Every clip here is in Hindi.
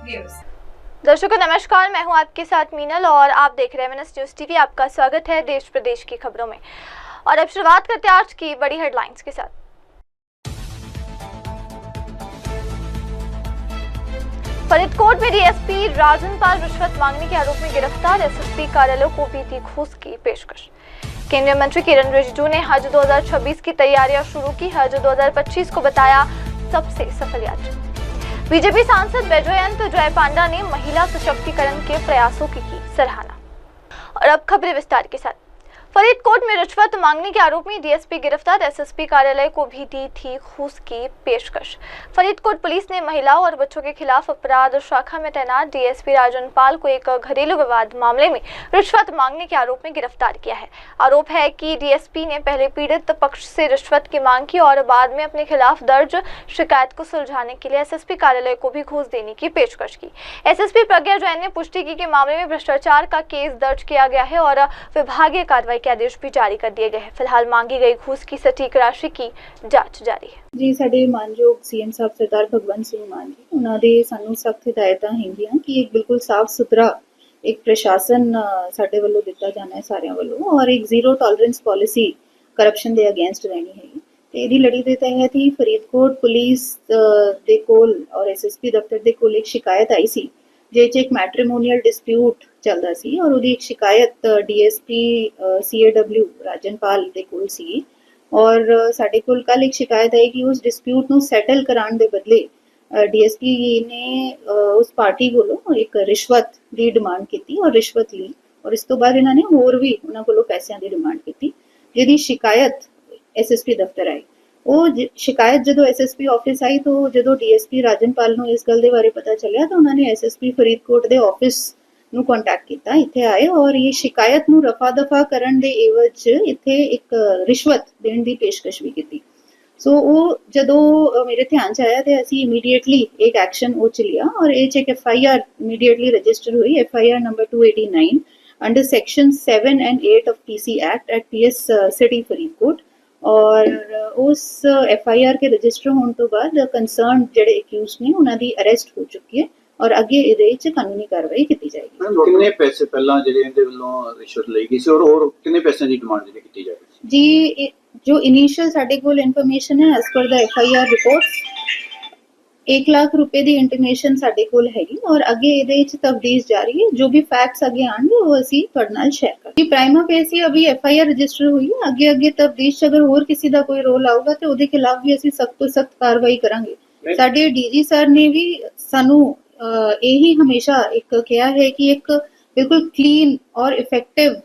व्यूअर्स। दर्शकों नमस्कार, मैं हूं आपके साथ मीनल और आप देख रहे हैं एमएनएस न्यूज टीवी। आपका स्वागत है देश प्रदेश की खबरों में। और अब शुरुआत करते हैं आज की बड़ी हेडलाइंस के साथ। फरीदकोट में डीएसपी राजनपाल रिश्वत मांगने के आरोप में गिरफ्तार, एसएसपी कार्यालय को भी दी घूस की पेशकश। केंद्रीय मंत्री किरण रिजिजू ने हज 2026 की तैयारियां शुरू की, हज 2025 को बताया सबसे सफल यात्रा। बीजेपी सांसद वैजयंत जय पांडा ने महिला सशक्तिकरण के प्रयासों की सराहना। और अब खबरें विस्तार के साथ। फरीदकोट में रिश्वत मांगने के आरोप में डीएसपी गिरफ्तार, एसएसपी कार्यालय को भी दी थी घूस की पेशकश। फरीदकोट पुलिस ने महिलाओं और बच्चों के खिलाफ अपराध शाखा में तैनात डीएसपी राजनपाल को एक घरेलू विवाद मामले में रिश्वत मांगने के आरोप में गिरफ्तार किया है। आरोप है कि डीएसपी ने पहले पीड़ित पक्ष से रिश्वत की मांग की और बाद में अपने खिलाफ दर्ज शिकायत को सुलझाने के लिए एसएसपी कार्यालय को भी घूस देने की पेशकश की। एसएसपी प्रज्ञा जैन ने पुष्टि की कि मामले में भ्रष्टाचार का केस दर्ज किया गया है और विभागीय कार्रवाई के आदेश भी जारी कर दिए गए हैं। फिलहाल मांगी गई घूस की सटीक राशि की जांच जारी है। जी ਸਾਡੇ ਮਾਨਯੋਗ सीएम साहब सरदार भगवंत सिंह मान जी ਉਹਨਾਂ ਦੇ ਸਾਨੂੰ ਸਖਤ ਹਦਾਇਤਾਂ ਹੈਗੀਆਂ ਕਿ ਇੱਕ ਬਿਲਕੁਲ ਸਾਫ਼ ਸੁਥਰਾ ਇੱਕ ਪ੍ਰਸ਼ਾਸਨ ਸਾਡੇ ਵੱਲੋਂ ਦਿੱਤਾ ਜਾਣਾ ਹੈ ਸਾਰਿਆਂ ਵੱਲੋਂ ਔਰ ਇੱਕ ਜ਼ੀਰੋ ਟੋਲਰੈਂਸ ਪਾਲਿਸੀ ਕਰਪਸ਼ਨ ਦੇ ਅਗੇਂਸਟ ਰਹਿਣੀ ਹੈਗੀ ਤੇ ਇਹਦੀ ਲੜੀ ਦੇ ਤਹਿਤ ਹੀ ਫਰੀਦਕੋਟ ਪੁਲਿਸ ਦੇ ਕੋਲ ਔਰ ਐਸਐਸਪੀ ਦਫ਼ਤਰ ਦੇ ਕੋਲ ਇੱਕ ਸ਼ਿਕਾਇਤ ਆਈ ਸੀ ਜਿਹ 'ਚ ਇੱਕ ਮੈਟਰੀਮੋਨੀਅਲ ਡਿਸਪਿਊਟ ਚੱਲਦਾ ਸੀ ਔਰ ਉਹਦੀ ਇੱਕ ਸ਼ਿਕਾਇਤ ਡੀਐਸਪੀ CAW ਰਾਜਨਪਾਲ ਦੇ ਕੋਲ ਸੀ और साढ़े कोल कल एक शिकायत आई कि उस डिस्प्यूट ਨੂੰ ਸੈਟਲ ਕਰਾਉਣ ਦੇ ਬਦਲੇ ਡੀਐਸਪੀ ਨੇ ਉਸ ਪਾਰਟੀ ਕੋਲੋਂ ਇੱਕ ਰਿਸ਼ਵਤ ਦੀ ਡਿਮਾਂਡ ਕੀਤੀ ਔਰ ਰਿਸ਼ਵਤ ਲਈ ਔਰ ਇਸ ਤੋਂ ਬਾਅਦ ਇਹਨਾਂ ਨੇ ਹੋਰ ਵੀ ਉਹਨਾਂ ਕੋਲੋਂ ਪੈਸਿਆਂ ਦੀ ਡਿਮਾਂਡ ਕੀਤੀ ਜਿਹਦੀ ਸ਼ਿਕਾਇਤ ਐਸਐਸਪੀ ਦਫ਼ਤਰ ਆਈ। ਉਹ ਸ਼ਿਕਾਇਤ ਜਦੋਂ ਐਸਐਸਪੀ ਆਫਿਸ ਆਈ ਤਾਂ ਜਦੋਂ ਡੀਐਸਪੀ ਰਾਜਨਪਾਲ ਨੂੰ ਇਸ ਗੱਲ ਦੇ ਬਾਰੇ ਪਤਾ ਚੱਲਿਆ ਤਾਂ ਉਹਨਾਂ ਨੇ ਐਸਐਸਪੀ ਫਰੀਦਕੋਟ ਦੇ ਆਫਿਸ ਨੂੰ ਕੰਟੈਕਟ ਕੀਤਾ, ਇੱਥੇ ਆਏ ਔਰ ਇਹ ਸ਼ਿਕਾਇਤ ਨੂੰ ਰਫਾ ਦਫਾ ਕਰਨ ਦੇ ਏਵਜ ਇੱਥੇ ਇੱਕ ਰਿਸ਼ਵਤ ਦੇਣ ਦੀ ਪੇਸ਼ਕਸ਼ ਵੀ ਕੀਤੀ। ਸੋ ਉਹ ਜਦੋਂ ਮੇਰੇ ਧਿਆਨ 'ਚ ਆਇਆ ਤੇ ਅਸੀਂ ਇਮੀਡੀਏਟਲੀ ਇੱਕ ਐਕਸ਼ਨ ਉਹ 'ਚ ਲਿਆ ਔਰ ਇਹ 'ਚ ਇੱਕ FIR ਇਮੀਡੀਏਟਲੀ ਰਜਿਸਟਰ ਹੋਈ, FIR number 289 under section 7 and 8 of PC Act at PS City Faridkot ਔਰ ਉਸ FIR के रजिस्टर होने तो बाद कंसर्न ਜਿਹੜੇ ਅਕਿਊਜ਼ਡ ਨੇ ਉਹਨਾਂ ਦੀ ਅਰੈਸਟ ਹੋ ਚੁੱਕੀ ਹੈ और अगे ਇਹਦੇ ਵਿੱਚ ਕਾਨੂੰਨੀ ਕਾਰਵਾਈ ਕੀਤੀ ਜਾਏਗੀ। ਕਿੰਨੇ ਪੈਸੇ ਪਹਿਲਾਂ ਜਿਹੜੇ ਇਹਦੇ ਵੱਲੋਂ ਰਿਸ਼ਵਤ ਲਈ ਗਈ ਸੀ ਔਰ ਕਿੰਨੇ ਪੈਸਿਆਂ ਦੀ ਡਿਮਾਂਡ ਜਿਹੜੀ ਕੀਤੀ ਜਾਏਗੀ ਜੀ? ਜੋ ਇਨੀਸ਼ੀਅਲ ਸਾਡੇ ਕੋਲ ਇਨਫੋਰਮੇਸ਼ਨ ਹੈ ਐਸ ਪਰ ਦਾ FIR ਰਿਪੋਰਟ 1 ਲੱਖ ਰੁਪਏ ਦੀ ਇੰਟੀਮੇਸ਼ਨ ਸਾਡੇ ਕੋਲ ਹੈਗੀ ਔਰ ਅੱਗੇ ਇਹਦੇ ਵਿੱਚ ਤਫਤੀਸ਼ ਜਾਰੀ ਹੈ। ਜੋ ਵੀ ਫੈਕਟਸ ਅੱਗੇ ਆਣਗੇ ਉਹ ਅਸੀਂ ਤੁਹਾਡੇ ਨਾਲ ਸ਼ੇਅਰ ਕਰਾਂਗੇ। ਪ੍ਰਾਈਮਾ ਫੇਸੀ ਅਭੀ FIR ਰਜਿਸਟਰ ਹੋਈ ਹੈ, ਅੱਗੇ ਤਫਤੀਸ਼ ਅਗਰ ਹੋਰ ਕਿਸੇ ਦਾ ਕੋਈ ਰੋਲ ਆਊਗਾ ਤੇ ਉਹਦੇ ਖਿਲਾਫ ਵੀ ਅਸੀਂ ਸਖਤ ਤੋਂ ਸਖਤ ਕਾਰਵਾਈ ਕਰਾਂਗੇ। ਸਾਡੇ ਡੀਜੀ ਸਰ ਨੇ ਵੀ ਸਾਨੂੰ यही हमेशा एक किया है कि एक बिल्कुल क्लीन और इफेक्टिव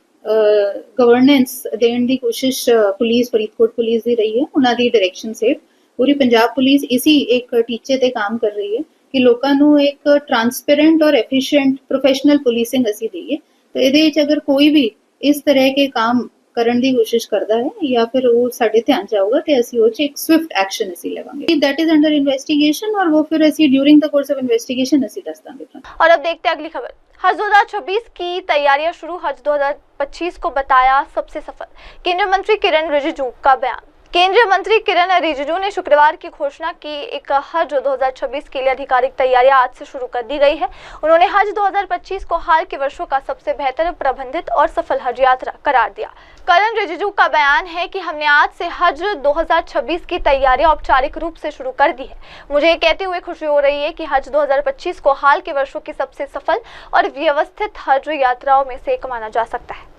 गवर्नेंस देने की कोशिश पुलिस फरीदकोट पुलिस दी रही है। उन्हां दी डायरेक्शन से पूरी पंजाब पुलिस इसी एक टीचे ते काम कर रही है कि लोकां नू एक ट्रांसपेरेंट और एफिशिएंट प्रोफेशनल पुलिसिंग असी दईए। तो इहदे विच अगर कोई भी इस तरह के काम ਕਰਨ ਦੀ ਕੋਸ਼ਿਸ਼ ਕਰਦਾ ਹੈ ਜਾਂ ਫਿਰ ਉਹ ਸਾਡੇ ਧਿਆਨ ਚ ਆਊਗਾ ਤੇ ਅਸੀਂ ਉਹ ਚ ਇੱਕ ਸਵਿਫਟ ਐਕਸ਼ਨ ਅਸੀਂ ਲਵਾਂਗੇ। दैट इज अंडर इन्वेस्टिगेशन और वो फिर ਅਸੀਂ during the course of investigation ਅਸੀਂ ਦੱਸ ਦਾਂਗੇ। और अब देखते हैं अगली खबर। हज 2026 की तैयारियां शुरू, हज 2025 को बताया सबसे सफल। केंद्रीय मंत्री किरण रिजिजू का बयान। केंद्रीय मंत्री किरण रिजिजू ने शुक्रवार की घोषणा की एक हज 2026 के लिए आधिकारिक तैयारियां आज से शुरू कर दी गई है। उन्होंने हज 2025 को हाल के वर्षों का सबसे बेहतर प्रबंधित और सफल हज यात्रा करार दिया। किरण रिजिजू का बयान है कि हमने आज से हज 2026 की तैयारियां औपचारिक रूप से शुरू कर दी है। मुझे ये कहते हुए खुशी हो रही है कि हज 2025 को हाल के वर्षों की सबसे सफल और व्यवस्थित हज यात्राओं में से एक माना जा सकता है।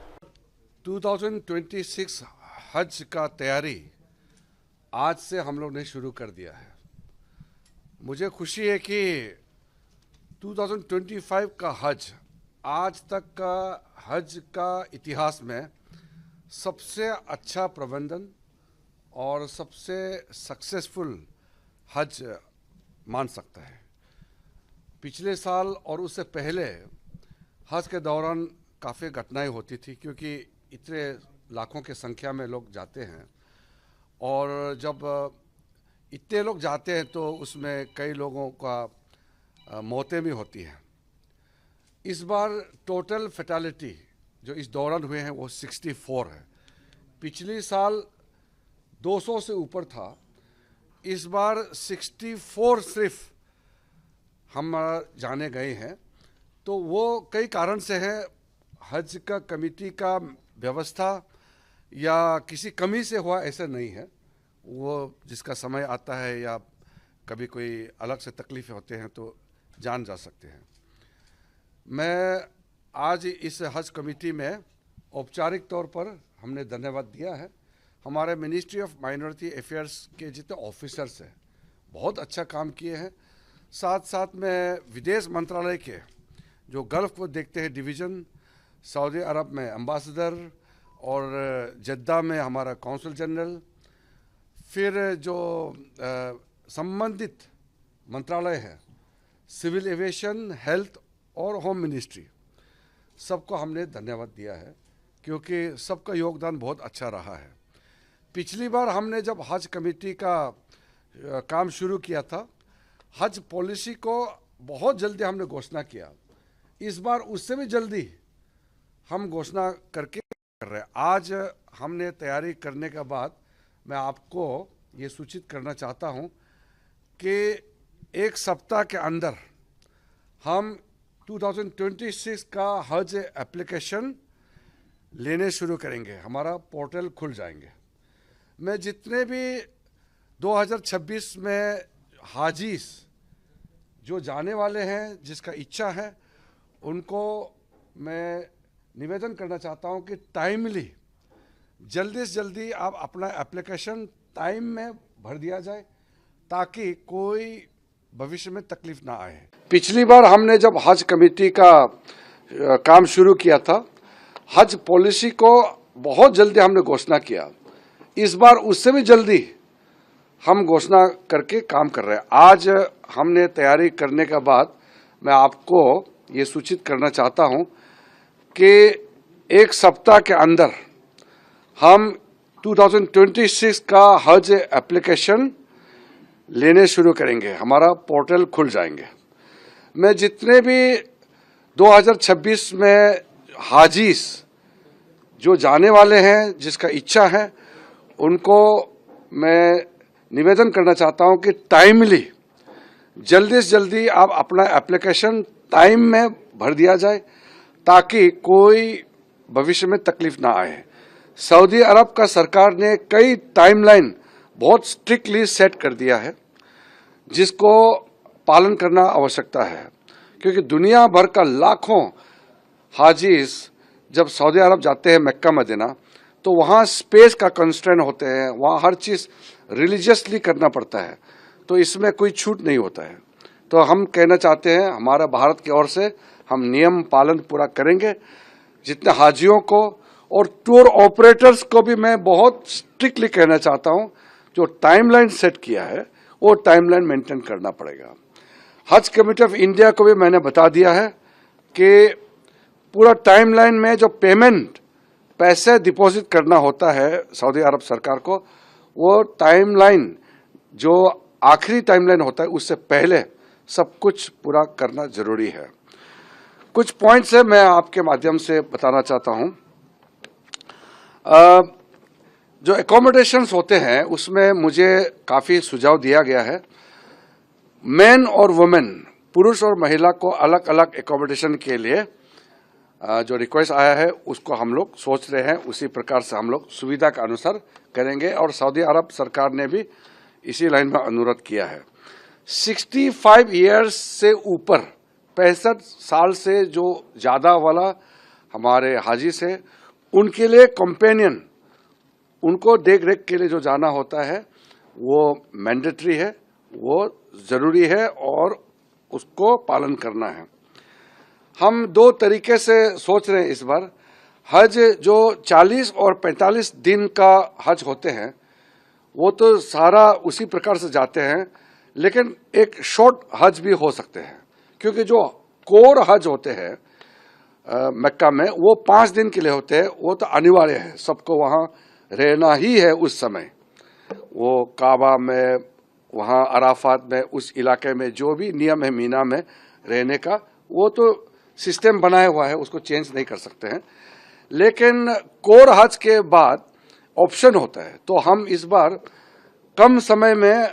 2026 हज का तैयारी आज से हम लोग ने शुरू कर दिया है। मुझे खुशी है कि 2025 का हज आज तक का हज का इतिहास में सबसे अच्छा प्रबंधन और सबसे सक्सेसफुल हज मान सकता है। पिछले साल और उससे पहले हज के दौरान काफ़ी घटनाएं होती थी क्योंकि इतने लाखों की संख्या में लोग जाते हैं और जब इतने लोग जाते हैं तो उसमें कई लोगों का मौतें भी होती हैं। इस बार टोटल फैटेलिटी जो इस दौरान हुए हैं वो 64 है। पिछले साल 200 से ऊपर था, इस बार 64 सिर्फ हम जाने गए हैं, तो वो कई कारण से है। हज का कमेटी का व्यवस्था या किसी कमी से हुआ ऐसा नहीं है, वो जिसका समय आता है या कभी कोई अलग से तकलीफ़ें होते हैं तो जान जा सकते हैं। मैं आज इस हज कमेटी में औपचारिक तौर पर हमने धन्यवाद दिया है। हमारे मिनिस्ट्री ऑफ माइनॉरिटी अफेयर्स के जितने ऑफिसर्स हैं बहुत अच्छा काम किए हैं। साथ साथ में विदेश मंत्रालय के जो गल्फ़ को देखते हैं डिवीज़न, सऊदी अरब में एम्बेसडर और जद्दा में हमारा कौंसल जनरल, फिर जो संबंधित मंत्रालय है सिविल एविएशन, हेल्थ और होम मिनिस्ट्री, सबको हमने धन्यवाद दिया है क्योंकि सबका योगदान बहुत अच्छा रहा है। पिछली बार हमने जब हज कमेटी का काम शुरू किया था, हज पॉलिसी को बहुत जल्दी हमने घोषणा किया। इस बार उससे भी जल्दी हम घोषणा करके कर रहे हैं। आज हमने तैयारी करने के बाद मैं आपको ये सूचित करना चाहता हूँ कि एक सप्ताह के अंदर हम 2026 का हज एप्लीकेशन लेने शुरू करेंगे। हमारा पोर्टल खुल जाएंगे। मैं जितने भी 2026 में हाजीस जो जाने वाले हैं, जिसका इच्छा है, उनको मैं निवेदन करना चाहता हूं कि टाइमली जल्दी से जल्दी आप अपना एप्लीकेशन टाइम में भर दिया जाए ताकि कोई भविष्य में तकलीफ ना आए। पिछली बार हमने जब हज कमेटी का काम शुरू किया था, हज पॉलिसी को बहुत जल्दी हमने घोषणा किया। इस बार उससे भी जल्दी हम घोषणा करके काम कर रहे हैं। आज हमने तैयारी करने के बाद मैं आपको ये सूचित करना चाहता हूं कि एक सप्ताह के अंदर हम 2026 का हज एप्लीकेशन लेने शुरू करेंगे। हमारा पोर्टल खुल जाएंगे। मैं जितने भी 2026 में हाजीस जो जाने वाले हैं, जिसका इच्छा है, उनको मैं निवेदन करना चाहता हूं कि टाइमली जल्दी से जल्दी आप अपना एप्लीकेशन टाइम में भर दिया जाए ताकि कोई भविष्य में तकलीफ ना आए। सऊदी अरब का सरकार ने कई टाइमलाइन बहुत स्ट्रिक्टली सेट कर दिया है, जिसको पालन करना आवश्यकता है क्योंकि दुनिया भर का लाखों हाजीज जब सऊदी अरब जाते हैं, मक्का मदीना, तो वहाँ स्पेस का कंस्ट्रेंट होते हैं, वहाँ हर चीज़ रिलीजियसली करना पड़ता है, तो इसमें कोई छूट नहीं होता है। तो हम कहना चाहते हैं, हमारा भारत की ओर से हम नियम पालन पूरा करेंगे। जितने हाजियों को और टूर ऑपरेटर्स को भी मैं बहुत स्ट्रिक्टली कहना चाहता हूं, जो टाइमलाइन सेट किया है वो टाइमलाइन मेंटेन करना पड़ेगा। हज कमेटी ऑफ इंडिया को भी मैंने बता दिया है कि पूरा टाइमलाइन में जो पेमेंट पैसे डिपॉजिट करना होता है सऊदी अरब सरकार को, वो टाइमलाइन जो आखिरी टाइमलाइन होता है उससे पहले सब कुछ पूरा करना जरूरी है। कुछ पॉइंट्स है मैं आपके माध्यम से बताना चाहता हूं। जो एकोमोडेशंस होते हैं उसमें मुझे काफ़ी सुझाव दिया गया है। मेन और वुमेन, पुरुष और महिला को अलग अलग एकोमोडेशन के लिए जो रिक्वेस्ट आया है उसको हम लोग सोच रहे हैं, उसी प्रकार से हम लोग सुविधा के अनुसार करेंगे। और सऊदी अरब सरकार ने भी इसी लाइन में अनुरोध किया है। 65 ईयर्स से ऊपर, 65 साल से जो ज़्यादा वाला हमारे हाजी से, उनके लिए कंपेनियन, उनको देख रेख के लिए जो जाना होता है वो मैंडेटरी है, वो ज़रूरी है और उसको पालन करना है। हम दो तरीके से सोच रहे हैं इस बार। हज जो 40 और 45 दिन का हज होते हैं वो तो सारा उसी प्रकार से जाते हैं, लेकिन एक शॉर्ट हज भी हो सकते हैं क्योंकि जो कोर हज होते हैं मक्का में वो 5 दिन के लिए होते हैं। वो तो अनिवार्य है, सबको वहाँ रहना ही है उस समय। वो काबा में, वहाँ अराफात में, उस इलाके में जो भी नियम है मीना में रहने का, वो तो सिस्टम बनाया हुआ है, उसको चेंज नहीं कर सकते हैं। लेकिन कोर हज के बाद ऑप्शन होता है, तो हम इस बार कम समय में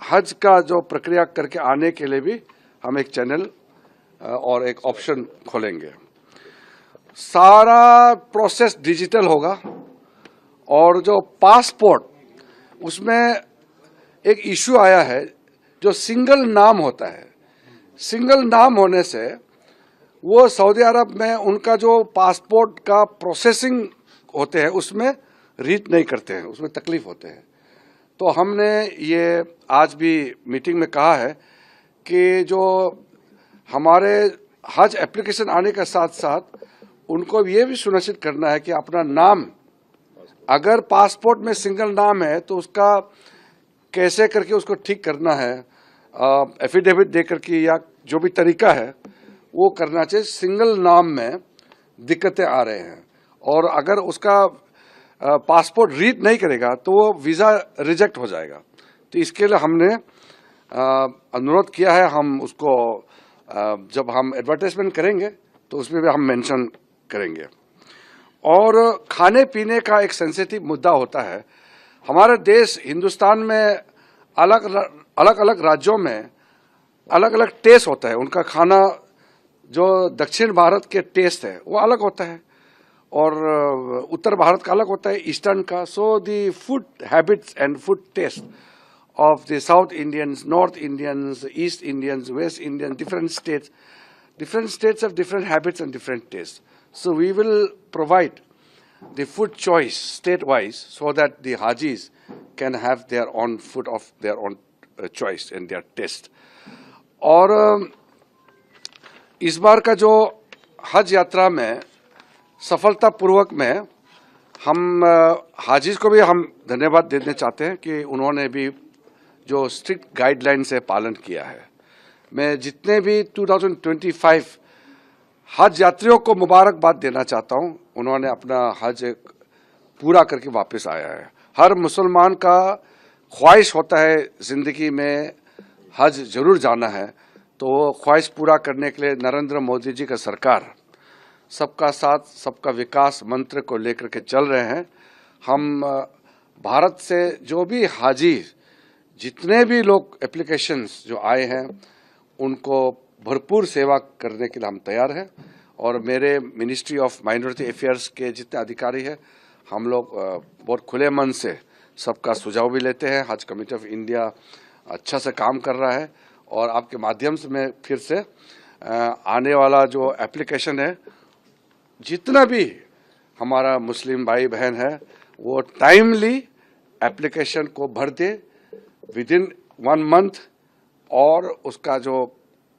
हज का जो प्रक्रिया करके आने के लिए भी हम एक चैनल और एक ऑप्शन खोलेंगे। सारा प्रोसेस डिजिटल होगा और जो पासपोर्ट, उसमें एक इश्यू आया है जो सिंगल नाम होता है। सिंगल नाम होने से वो सऊदी अरब में उनका जो पासपोर्ट का प्रोसेसिंग होते हैं उसमें रीच नहीं करते हैं, उसमें तकलीफ होते हैं। तो हमने ये आज भी मीटिंग में कहा है कि जो हमारे हज एप्लीकेशन आने के साथ साथ उनको ये भी सुनिश्चित करना है कि अपना नाम, अगर पासपोर्ट में सिंगल नाम है तो उसका कैसे करके उसको ठीक करना है, एफिडेविट दे करके या जो भी तरीका है वो करना चाहिए। सिंगल नाम में दिक्कतें आ रहे हैं और अगर उसका पासपोर्ट रीड नहीं करेगा तो वो वीज़ा रिजेक्ट हो जाएगा। तो इसके लिए हमने अनुरोध किया है, हम उसको जब हम एडवर्टाइजमेंट करेंगे तो उसमें भी हम मेंशन करेंगे। और खाने पीने का एक सेंसिटिव मुद्दा होता है। हमारा देश हिंदुस्तान में अलग अलग राज्यों में अलग अलग टेस्ट होता है। उनका खाना जो दक्षिण भारत के टेस्ट है वो अलग होता है और उत्तर भारत का अलग होता है, ईस्टर्न का। So the food habits and food taste of the South Indians, North Indians, East Indians, West Indians, different states have different habits and different tastes. So we will provide the food choice state-wise so that the Hajis can have their own food of their own choice and their taste. और इस बार का जो हज यात्रा में सफलतापूर्वक में हम हाजिज को भी हम धन्यवाद देना चाहते हैं कि उन्होंने भी जो स्ट्रिक्ट गाइडलाइन से पालन किया है। मैं जितने भी 2025 हज यात्रियों को मुबारकबाद देना चाहता हूं, उन्होंने अपना हज पूरा करके वापस आया है। हर मुसलमान का ख्वाहिश होता है जिंदगी में हज जरूर जाना है, तो वो ख्वाहिश पूरा करने के लिए नरेंद्र मोदी जी का सरकार सबका साथ सबका विकास मंत्र को लेकर के चल रहे हैं। हम भारत से जो भी हाजी जितने भी लोग एप्लीकेशंस जो आए हैं उनको भरपूर सेवा करने के लिए हम तैयार हैं। और मेरे मिनिस्ट्री ऑफ माइनॉरिटी अफेयर्स के जितने अधिकारी हैं, हम लोग बहुत खुले मन से सबका सुझाव भी लेते हैं। हज कमेटी ऑफ इंडिया अच्छा से काम कर रहा है और आपके माध्यम से मैं फिर से आने वाला जो एप्लीकेशन है, जितना भी हमारा मुस्लिम भाई बहन है वो टाइमली एप्लीकेशन को भर दे विदिन 1 मंथ, और उसका जो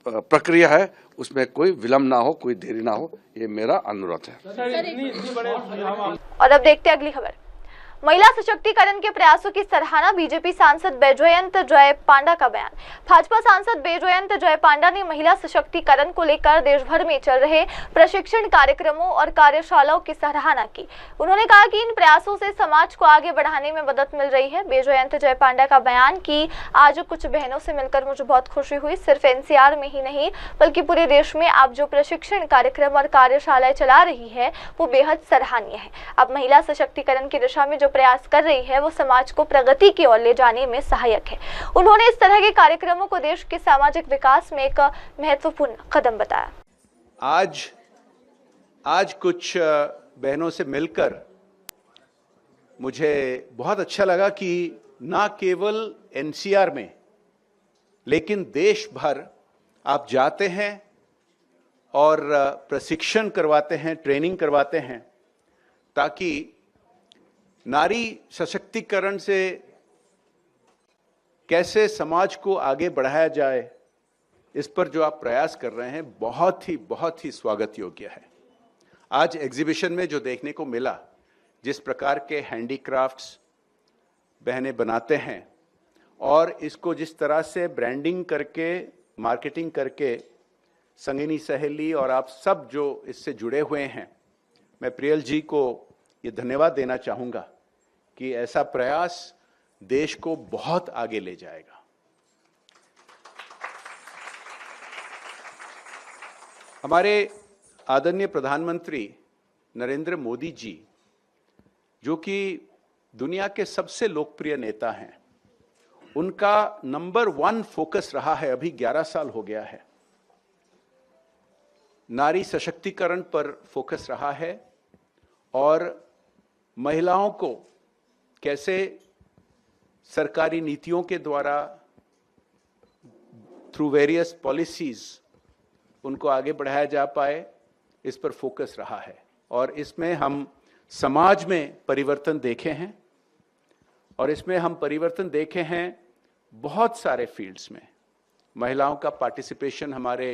प्रक्रिया है उसमें कोई विलम्ब ना हो, कोई देरी ना हो, ये मेरा अनुरोध है। और अब देखते हैं अगली खबर। महिला सशक्तिकरण के प्रयासों की सराहना, बीजेपी सांसद बैजयंत जय पांडा का बयान। भाजपा सांसद बैजयंत जय पांडा ने महिला सशक्तिकरण को लेकर देश भर में चल रहे प्रशिक्षण कार्यक्रमों और कार्यशालाओं की सराहना की। उन्होंने कहा कि इन प्रयासों से समाज को आगे बढ़ाने में मदद मिल रही है। बैजयंत जय पांडा का बयान कि आज कुछ बहनों से मिलकर मुझे बहुत खुशी हुई। सिर्फ एनसीआर में ही नहीं बल्कि पूरे देश में आप जो प्रशिक्षण कार्यक्रम और कार्यशालाएं चला रही है वो बेहद सराहनीय है। अब महिला सशक्तिकरण की दिशा में प्रयास कर रही है वो समाज को प्रगति की ओर ले जाने में सहायक है। उन्होंने इस तरह के कार्यक्रमों को देश के सामाजिक विकास में एक महत्वपूर्ण कदम बताया। आज कुछ बहनों से मिलकर मुझे बहुत अच्छा लगा कि ना केवल एनसीआर में लेकिन देश भर आप जाते हैं और प्रशिक्षण करवाते हैं, ट्रेनिंग करवाते हैं, ताकि नारी सशक्तिकरण से कैसे समाज को आगे बढ़ाया जाए, इस पर जो आप प्रयास कर रहे हैं बहुत ही स्वागत योग्य है। आज एग्जीबिशन में जो देखने को मिला, जिस प्रकार के हैंडीक्राफ्ट्स बहनें बनाते हैं और इसको जिस तरह से ब्रांडिंग करके, मार्केटिंग करके, संगिनी सहेली और आप सब जो इससे जुड़े हुए हैं, मैं प्रियल जी को ये धन्यवाद देना चाहूँगा कि ऐसा प्रयास देश को बहुत आगे ले जाएगा। हमारे आदरणीय प्रधानमंत्री नरेंद्र मोदी जी, जो कि दुनिया के सबसे लोकप्रिय नेता हैं, उनका नंबर 1 फोकस रहा है, अभी 11 साल हो गया है, नारी सशक्तिकरण पर फोकस रहा है और महिलाओं को कैसे सरकारी नीतियों के द्वारा थ्रू वेरियस पॉलिसीज उनको आगे बढ़ाया जा पाए, इस पर फोकस रहा है। और इसमें हम समाज में परिवर्तन देखे हैं और इसमें हम परिवर्तन देखे हैं बहुत सारे फील्ड्स में। महिलाओं का पार्टिसिपेशन हमारे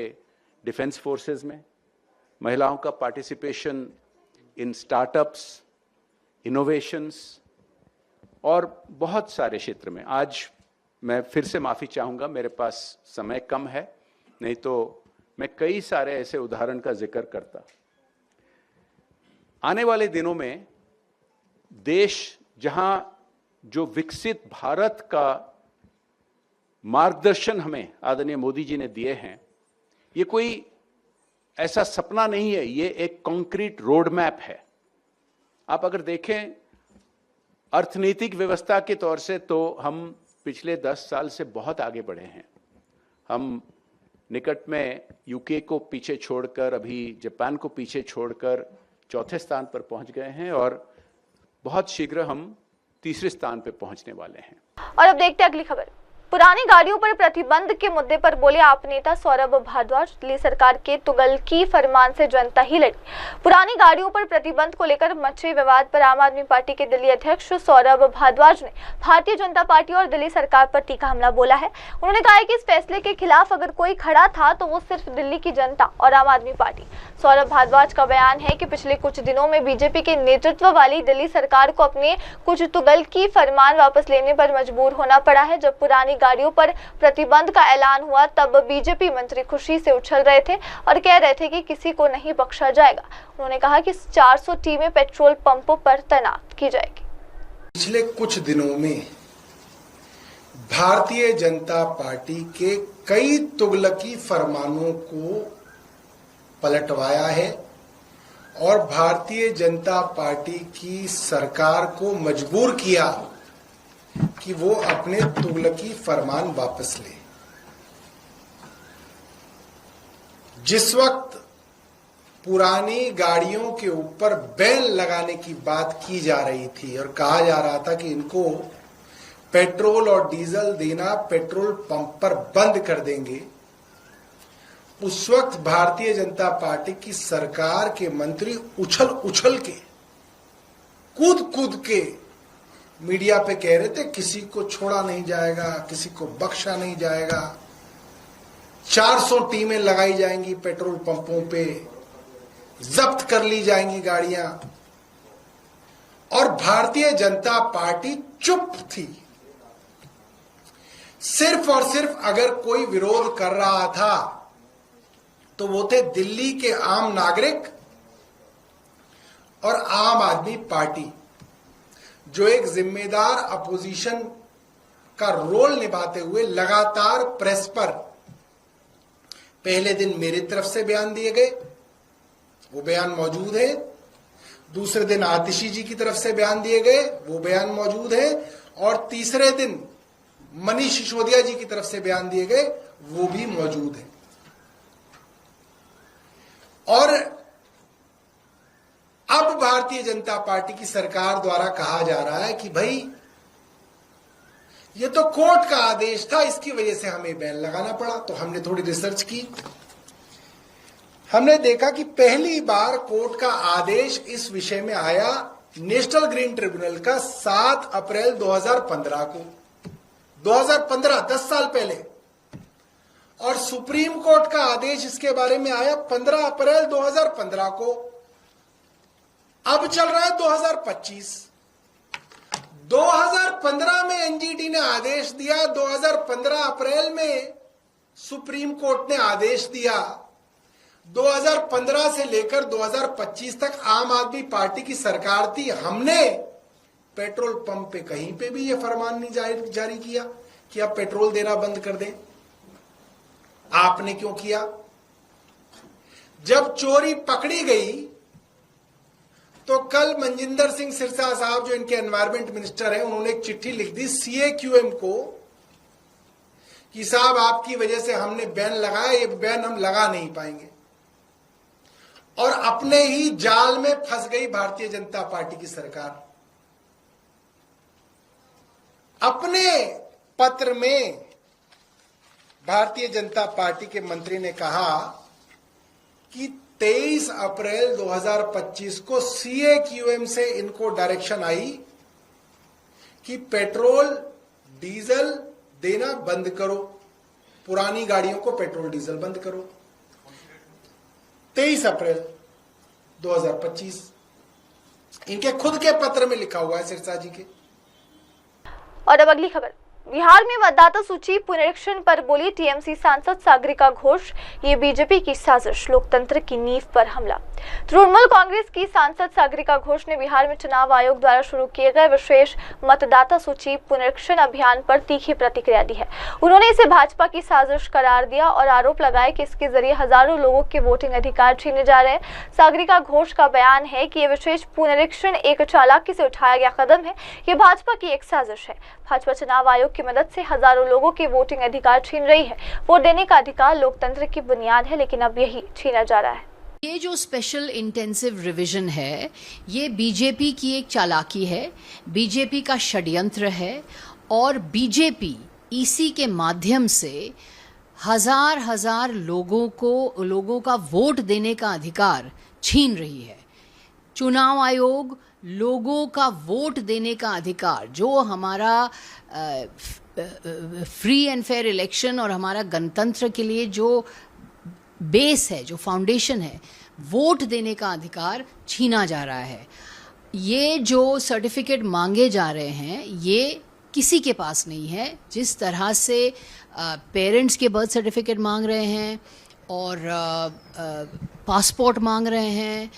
डिफेंस फोर्सेस में, महिलाओं का पार्टिसिपेशन इन स्टार्टअप्स, इनोवेशंस और बहुत सारे क्षेत्र में। आज मैं फिर से माफ़ी चाहूँगा, मेरे पास समय कम है, नहीं तो मैं कई सारे ऐसे उदाहरण का जिक्र करता। आने वाले दिनों में देश जहां जो विकसित भारत का मार्गदर्शन हमें आदरणीय मोदी जी ने दिए हैं, ये कोई ऐसा सपना नहीं है, ये एक कॉन्क्रीट रोड मैप है। आप अगर देखें अर्थनीतिक व्यवस्था के तौर से तो हम पिछले 10 साल से बहुत आगे बढ़े हैं। हम निकट में यूके को पीछे छोड़कर, अभी जापान को पीछे छोड़कर चौथे स्थान पर पहुंच गए हैं और बहुत शीघ्र हम तीसरे स्थान पर पहुंचने वाले हैं। और अब देखते हैं अगली खबर। पुरानी गाड़ियों पर प्रतिबंध के मुद्दे पर बोले आप नेता सौरभ भारद्वाज, दिल्ली सरकार के तुगलकी फरमान से जनता ही लड़ी। पुरानी गाड़ियों पर प्रतिबंध को लेकर मचे विवाद पर आम आदमी पार्टी के दिल्ली अध्यक्ष सौरभ भारद्वाज ने भारतीय जनता पार्टी और दिल्ली सरकार पर तीखा हमला बोला है। उन्होंने कहा है कि इस फैसले के खिलाफ अगर कोई खड़ा था तो वो सिर्फ दिल्ली की जनता और आम आदमी पार्टी। सौरभ भारद्वाज का बयान है कि पिछले कुछ दिनों में बीजेपी के नेतृत्व वाली दिल्ली सरकार को अपने कुछ तुगलकी फरमान वापस लेने पर मजबूर होना पड़ा है। जब पुरानी गाड़ियों पर प्रतिबंध का ऐलान हुआ तब बीजेपी मंत्री खुशी से उछल रहे थे और कह रहे थे कि किसी को नहीं बख्शा जाएगा। उन्होंने कहा कि 400 टीमें पेट्रोल पंपों पर तैनात की जाएगी। पिछले कुछ दिनों में भारतीय जनता पार्टी के कई तुगलकी फरमानों को पलटवाया है और भारतीय जनता पार्टी की सरकार को मजबूर किया कि वो अपने तुगलकी फरमान वापस ले। जिस वक्त पुरानी गाड़ियों के ऊपर बैन लगाने की बात की जा रही थी और कहा जा रहा था कि इनको पेट्रोल और डीजल देना पेट्रोल पंप पर बंद कर देंगे, उस वक्त भारतीय जनता पार्टी की सरकार के मंत्री उछल उछल के, कूद कूद के मीडिया पे कह रहे थे किसी को छोड़ा नहीं जाएगा, किसी को बख्शा नहीं जाएगा, 400 टीमें लगाई जाएंगी पेट्रोल पंपों पे, जब्त कर ली जाएंगी गाड़ियां। और भारतीय जनता पार्टी चुप थी। सिर्फ और सिर्फ अगर कोई विरोध कर रहा था तो वो थे दिल्ली के आम नागरिक और आम आदमी पार्टी, जो एक जिम्मेदार अपोजिशन का रोल निभाते हुए लगातार प्रेस पर पहले दिन मेरी तरफ से बयान दिए गए, वो बयान मौजूद है। दूसरे दिन आतिशी जी की तरफ से बयान दिए गए, वो बयान मौजूद है। और तीसरे दिन मनीष सिसोदिया जी की तरफ से बयान दिए गए, वो भी मौजूद है। और अब भारतीय जनता पार्टी की सरकार द्वारा कहा जा रहा है कि भाई ये तो कोर्ट का आदेश था, इसकी वजह से हमें बैन लगाना पड़ा। तो हमने थोड़ी रिसर्च की, हमने देखा कि पहली बार कोर्ट का आदेश इस विषय में आया नेशनल ग्रीन ट्रिब्यूनल का 7 अप्रैल 2015 को, 2015 10 साल पहले। और सुप्रीम कोर्ट का आदेश इसके बारे में आया 15 अप्रैल 2015 को। अब चल रहा है 2025। 2015 में एनजीटी ने आदेश दिया, 2015 अप्रैल में सुप्रीम कोर्ट ने आदेश दिया। 2015 से लेकर 2025 तक आम आदमी पार्टी की सरकार थी। हमने पेट्रोल पंप पे कहीं पे भी यह फरमान नहीं जारी किया कि आप पेट्रोल देना बंद कर दें। आपने क्यों किया? जब चोरी पकड़ी गई तो कल मनजिंदर सिंह सिरसा साहब, जो इनके एनवायरमेंट मिनिस्टर हैं, उन्होंने एक चिट्ठी लिख दी CAQM को कि साहब आपकी वजह से हमने बैन लगाया, ये बैन हम लगा नहीं पाएंगे। और अपने ही जाल में फंस गई भारतीय जनता पार्टी की सरकार। अपने पत्र में भारतीय जनता पार्टी के मंत्री ने कहा कि 23 अप्रैल 2025 को CAQM से इनको डायरेक्शन आई कि पेट्रोल डीजल देना बंद करो, पुरानी गाड़ियों को पेट्रोल डीजल बंद करो। 23 अप्रैल 2025 इनके खुद के पत्र में लिखा हुआ है सिरसा जी के। और अब अगली खबर, बिहार में मतदाता सूची पुनरीक्षण पर बोली टीएमसी सांसद सागरिका घोष, ये बीजेपी की साजिश, लोकतंत्र की नींव पर हमला। तृणमूल कांग्रेस की सांसद सागरिका घोष ने बिहार में चुनाव आयोग द्वारा शुरू किए गए विशेष मतदाता सूची पुनरीक्षण अभियान पर तीखी प्रतिक्रिया दी है। उन्होंने इसे भाजपा की साजिश करार दिया और आरोप लगाया कि इसके जरिए हजारों लोगों के वोटिंग अधिकार छीने जा रहे हैं। सागरिका घोष का बयान है कि यह विशेष पुनरीक्षण एक चालाकी से उठाया गया कदम है, ये भाजपा की एक साजिश है। भाजपा चुनाव आयोग की मदद से हजारों लोगों के वोटिंग अधिकार छीन रही है। वोट देने का अधिकार लोकतंत्र की बुनियाद है, लेकिन अब यही छीना जा रहा है। ये जो स्पेशल इंटेंसिव रिवीजन है, ये बीजेपी की एक चालाकी है, बीजेपी का षड्यंत्र है और बीजेपी ईसी के माध्यम से हजार लोगों का वोट देने का अधिकार छीन रही है। चुनाव आयोग लोगों का वोट देने का अधिकार, जो हमारा फ्री एंड फेयर इलेक्शन और हमारा गणतंत्र के लिए जो बेस है, जो फाउंडेशन है, वोट देने का अधिकार छीना जा रहा है। ये जो सर्टिफिकेट मांगे जा रहे हैं, ये किसी के पास नहीं है। जिस तरह से पेरेंट्स के बर्थ सर्टिफिकेट मांग रहे हैं और पासपोर्ट मांग रहे हैं,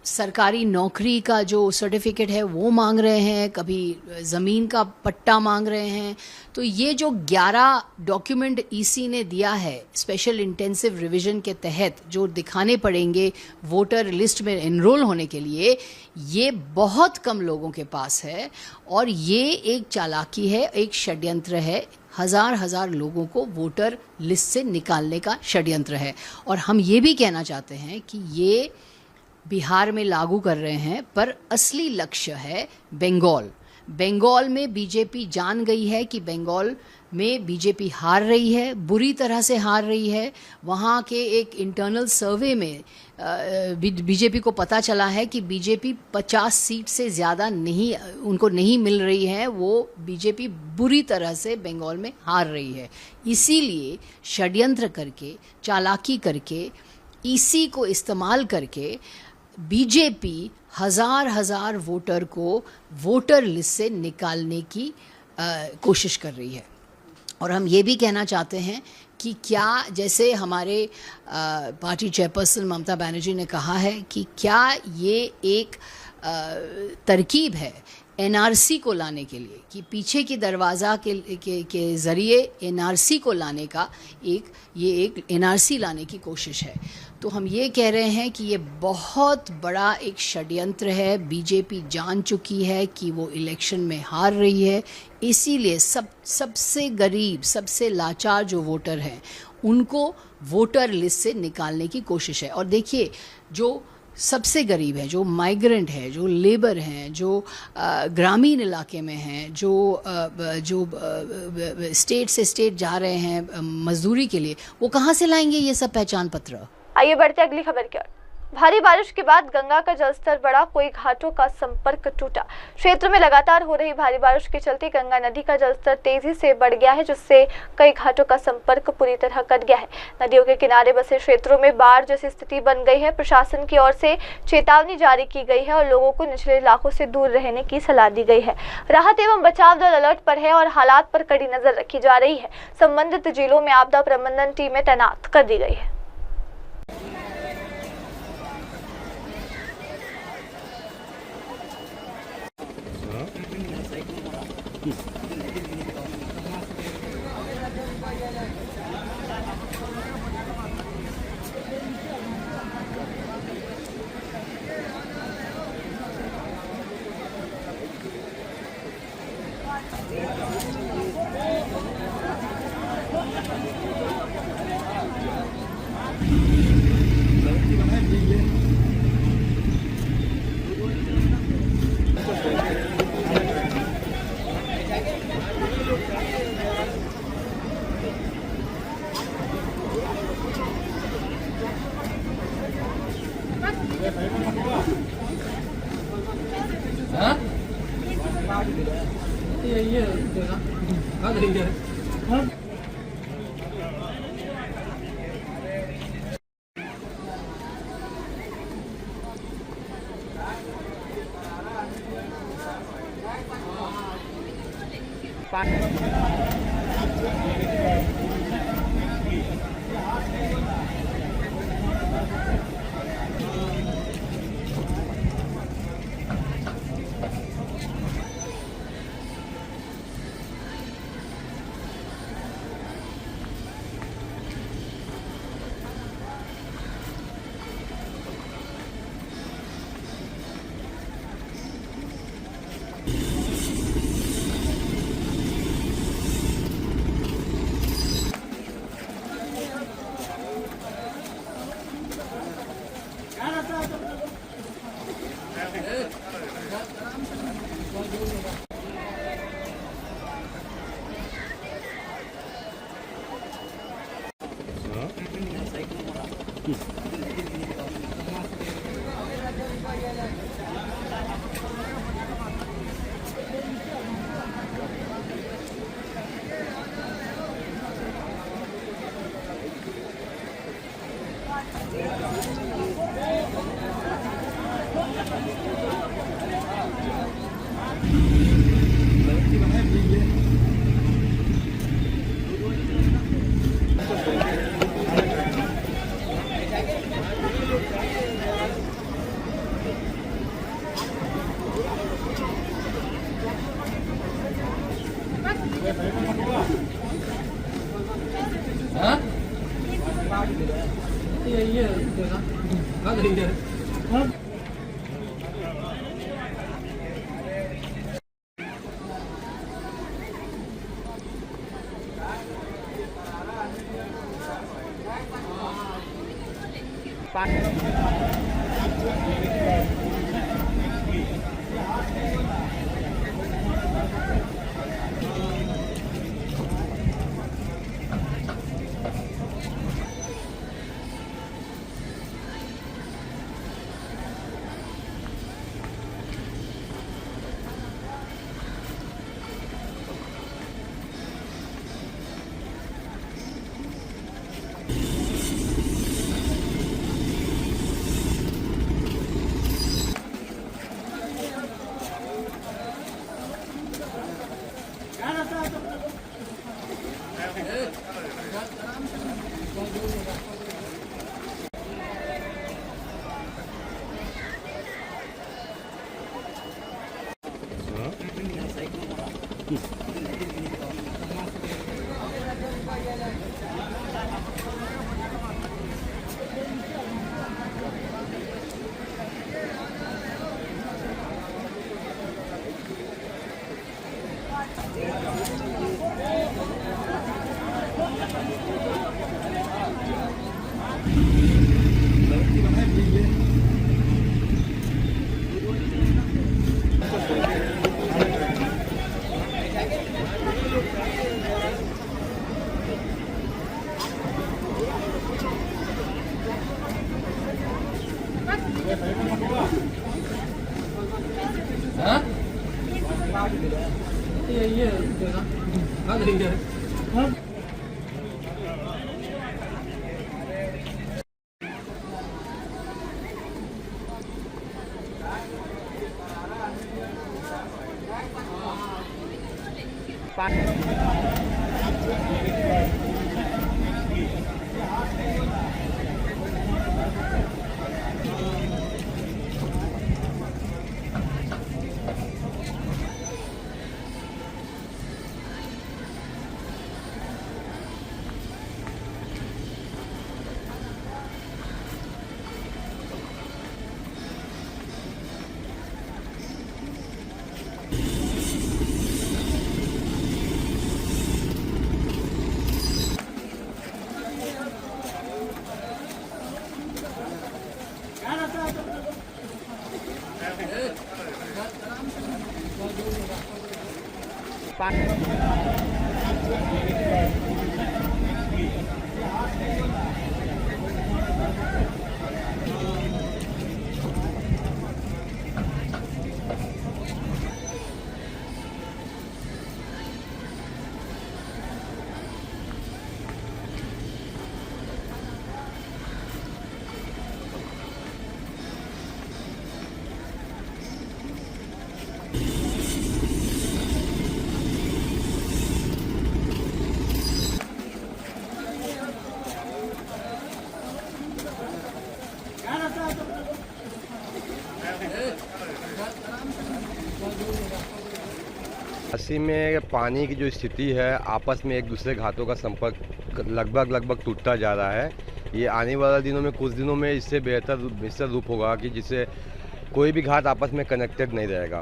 सरकारी नौकरी का जो सर्टिफिकेट है वो मांग रहे हैं, कभी ज़मीन का पट्टा मांग रहे हैं, तो ये जो 11 डॉक्यूमेंट ईसी ने दिया है स्पेशल इंटेंसिव रिवीजन के तहत, जो दिखाने पड़ेंगे वोटर लिस्ट में एनरोल होने के लिए, ये बहुत कम लोगों के पास है और ये एक चालाकी है, एक षड्यंत्र है। हजार लोगों को वोटर लिस्ट से निकालने का षड्यंत्र है। और हम ये भी कहना चाहते हैं कि ये बिहार में लागू कर रहे हैं, पर असली लक्ष्य है बंगाल में बीजेपी जान गई है कि बंगाल में बीजेपी हार रही है, बुरी तरह से हार रही है। वहाँ के एक इंटरनल सर्वे में बीजेपी को पता चला है कि बीजेपी 50 सीट से ज़्यादा उनको नहीं मिल रही है, वो बीजेपी बुरी तरह से बंगाल में हार रही है। इसीलिए षड्यंत्र करके, चालाकी करके, ईसी को इस्तेमाल करके बीजेपी हजार वोटर को वोटर लिस्ट से निकालने की कोशिश कर रही है। और हम ये भी कहना चाहते हैं कि क्या, जैसे हमारे पार्टी चेयरपर्सन ममता बनर्जी ने कहा है कि क्या ये एक तरकीब है एनआरसी को लाने के लिए, कि पीछे की दरवाज़ा के ज़रिए एनआरसी को लाने का ये एक एनआरसी लाने की कोशिश है। तो हम ये कह रहे हैं कि ये बहुत बड़ा एक षड्यंत्र है। बीजेपी जान चुकी है कि वो इलेक्शन में हार रही है, इसीलिए सबसे गरीब, सबसे लाचार जो वोटर हैं उनको वोटर लिस्ट से निकालने की कोशिश है। और देखिए, जो सबसे गरीब है, जो माइग्रेंट है, जो लेबर हैं, जो ग्रामीण इलाके में हैं, जो स्टेट से स्टेट जा रहे हैं मजदूरी के लिए, वो कहाँ से लाएंगे ये सब पहचान पत्र? आइए बढ़ते अगली खबर की ओर। भारी बारिश के बाद गंगा का जलस्तर बढ़ा, कई घाटों का संपर्क टूटा। क्षेत्र में लगातार हो रही भारी बारिश के चलते गंगा नदी का जलस्तर तेजी से बढ़ गया है, जिससे कई घाटों का संपर्क पूरी तरह कट गया है। नदियों के किनारे बसे क्षेत्रों में बाढ़ जैसी स्थिति बन गई है। प्रशासन की ओर से चेतावनी जारी की गई है और लोगों को निचले इलाकों से दूर रहने की सलाह दी गई है। राहत एवं बचाव दल अलर्ट पर है और हालात पर कड़ी नजर रखी जा रही है। संबंधित जिलों में आपदा प्रबंधन टीमें तैनात कर दी गई है। वाराणसी में पानी की जो स्थिति है, आपस में एक दूसरे घाटों का संपर्क लगभग टूटता जा रहा है। ये आने वाले दिनों में, कुछ दिनों में इससे बेहतर रूप होगा कि जिससे कोई भी घाट आपस में कनेक्टेड नहीं रहेगा।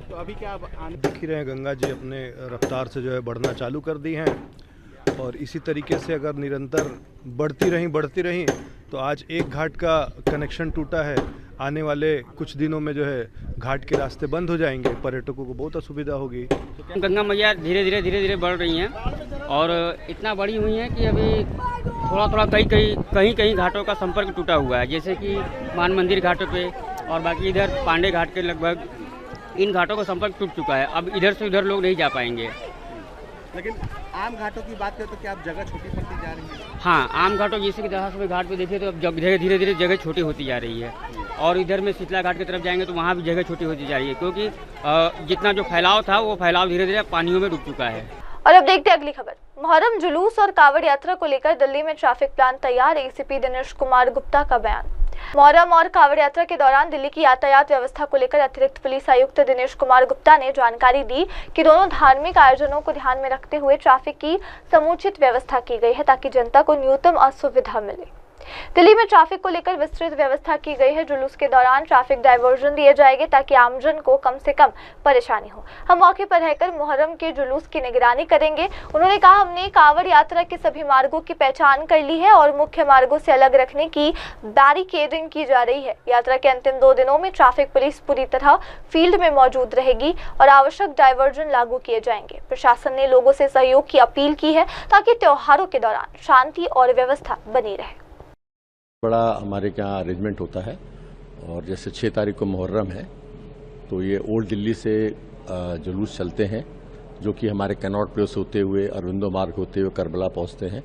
तो अभी क्या दिख ही रहे हैं, गंगा जी अपने रफ्तार से जो है बढ़ना चालू कर दी हैं और इसी तरीके से अगर निरंतर बढ़ती रहीं तो आज एक घाट का कनेक्शन टूटा है, आने वाले कुछ दिनों में जो है घाट के रास्ते बंद हो जाएंगे, पर्यटकों को बहुत असुविधा होगी। गंगा मैया धीरे धीरे बढ़ रही हैं और इतना बड़ी हुई हैं कि अभी थोड़ा कहीं घाटों का संपर्क टूटा हुआ है, जैसे कि मान मंदिर घाटों पे और बाकी इधर पांडे घाट के लगभग इन घाटों का संपर्क टूट चुका है। अब इधर से उधर लोग नहीं जा पाएंगे। लेकिन आम घाटों की बात करें तो क्या अब जगह छोटी पड़ती जा रही है? हाँ, आम घाटों जैसे कि दहास में घाट पे देखिए तो अब धीरे धीरे जगह छोटी होती जा रही है और इधर में शीतला घाट की तरफ जाएंगे तो वहाँ भी जगह छोटी होती जा रही है, क्योंकि जितना जो फैलाव था वो फैलाव धीरे धीरे पानियों में डूब चुका है। और अब देखते हैं अगली खबर। मुहर्रम जुलूस और कावड़ यात्रा को लेकर दिल्ली में ट्रैफिक प्लान तैयार, एसीपी दिनेश कुमार गुप्ता का बयान। मुहर्रम और कावड़ यात्रा के दौरान दिल्ली की यातायात व्यवस्था को लेकर अतिरिक्त पुलिस आयुक्त दिनेश कुमार गुप्ता ने जानकारी दी कि दोनों धार्मिक आयोजनों को ध्यान में रखते हुए ट्रैफिक की समुचित व्यवस्था की गई है ताकि जनता को न्यूनतम असुविधा मिले। दिल्ली में ट्रैफिक को लेकर विस्तृत व्यवस्था की गई है। जुलूस के दौरान ट्रैफिक डायवर्जन दिए जाएंगे ताकि आमजन को कम से कम परेशानी हो। हम मौके पर रहकर मुहर्रम के जुलूस की निगरानी करेंगे। उन्होंने कहा, हमने कावड़ यात्रा के सभी मार्गों की पहचान कर ली है और मुख्य मार्गों से अलग रखने की बैरिकेडिंग की जा रही है। यात्रा के अंतिम 2 दिनों में ट्रैफिक पुलिस पूरी तरह फील्ड में मौजूद रहेगी और आवश्यक डायवर्जन लागू किए जाएंगे। प्रशासन ने लोगों से सहयोग की अपील की है ताकि त्योहारों के दौरान शांति और व्यवस्था बनी रहे। बड़ा हमारे यहाँ अरेंजमेंट होता है और जैसे 6 तारीख को मुहर्रम है तो ये ओल्ड दिल्ली से जुलूस चलते हैं जो कि हमारे कैनॉट प्लेस होते हुए अरविंदो मार्ग होते हुए करबला पहुंचते हैं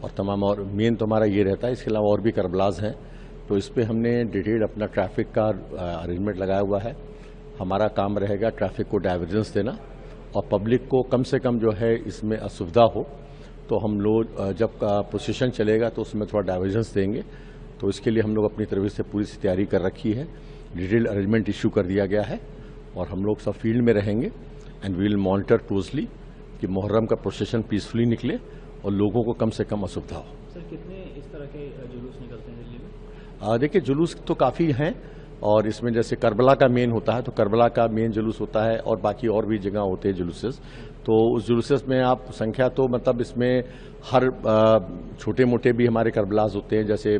और तमाम, और मेन तो हमारा ये रहता है। इसके अलावा और भी करबलाज हैं, तो इस पर हमने डिटेल अपना ट्रैफिक का अरेंजमेंट लगाया हुआ है। हमारा काम रहेगा ट्रैफिक को डाइवर्जेंस देना और पब्लिक को कम से कम जो है इसमें असुविधा हो, तो हम लोग जब प्रोसेशन चलेगा तो उसमें थोड़ा डाइवर्जेंस देंगे। तो इसके लिए हम लोग अपनी तरफ से पूरी तैयारी कर रखी है, डिटेल अरेंजमेंट इशू कर दिया गया है और हम लोग सब फील्ड में रहेंगे and we will monitor closely कि मुहर्रम का प्रोसेशन पीसफुली निकले और लोगों को कम से कम असुविधा हो। सर, कितने इस तरह के जुलूस निकलते हैं दिल्ली में? देखिए, जुलूस तो काफ़ी हैं और इसमें जैसे करबला का मेन होता है तो करबला का मेन जुलूस होता है और बाकी और भी जगह होते हैं जुलूसेस। तो उस जुलूसेस में आप संख्या तो मतलब इसमें हर छोटे मोटे भी हमारे करबलाज होते हैं, जैसे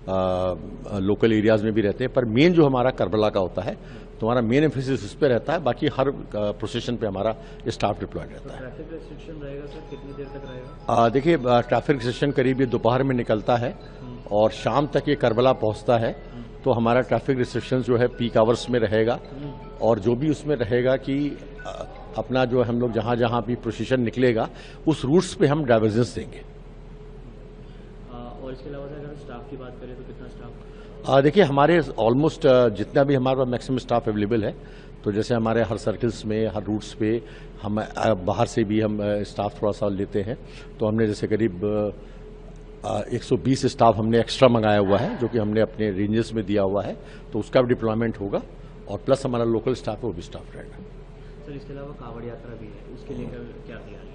लोकल एरियाज में भी रहते हैं, पर मेन जो हमारा करबला का होता है तो हमारा मेन एम्फेसिस इस पे रहता है। बाकी हर प्रोसेशन पे हमारा स्टाफ डिप्लॉयड रहता है। ट्रैफिक रिस्ट्रिक्शन रहेगा सर, कितनी देर तक रहेगा? देखिए, ट्रैफिक रिस्ट्रिक्शन करीब ये दोपहर में निकलता है और शाम तक ये करबला पहुंचता है, तो हमारा ट्रैफिक रिस्ट्रिक्शन जो है पीक आवर्स में रहेगा और जो भी उसमें रहेगा कि अपना जो हम लोग जहां जहां भी प्रोसेशन निकलेगा उस रूट्स पे हम डाइवर्जेंस देंगे। और इसके अलावा अगर स्टाफ की बात करें तो कितना स्टाफ? देखिए, हमारे ऑलमोस्ट जितना भी हमारे पास मैक्सिमम स्टाफ अवेलेबल है, तो जैसे हमारे हर सर्कल्स में, हर रूट्स पे हम बाहर से भी हम स्टाफ थोड़ा सा लेते हैं, तो हमने जैसे करीब 120 स्टाफ हमने एक्स्ट्रा मंगाया हुआ है जो कि हमने अपने रेंजेस में दिया हुआ है, तो उसका भी डिप्लॉयमेंट होगा और प्लस हमारा लोकल स्टाफ है वो भी स्टाफ रहेगा। सर, इसके अलावा कांवड़ यात्रा भी है, उसके लेकर क्या तैयारी है?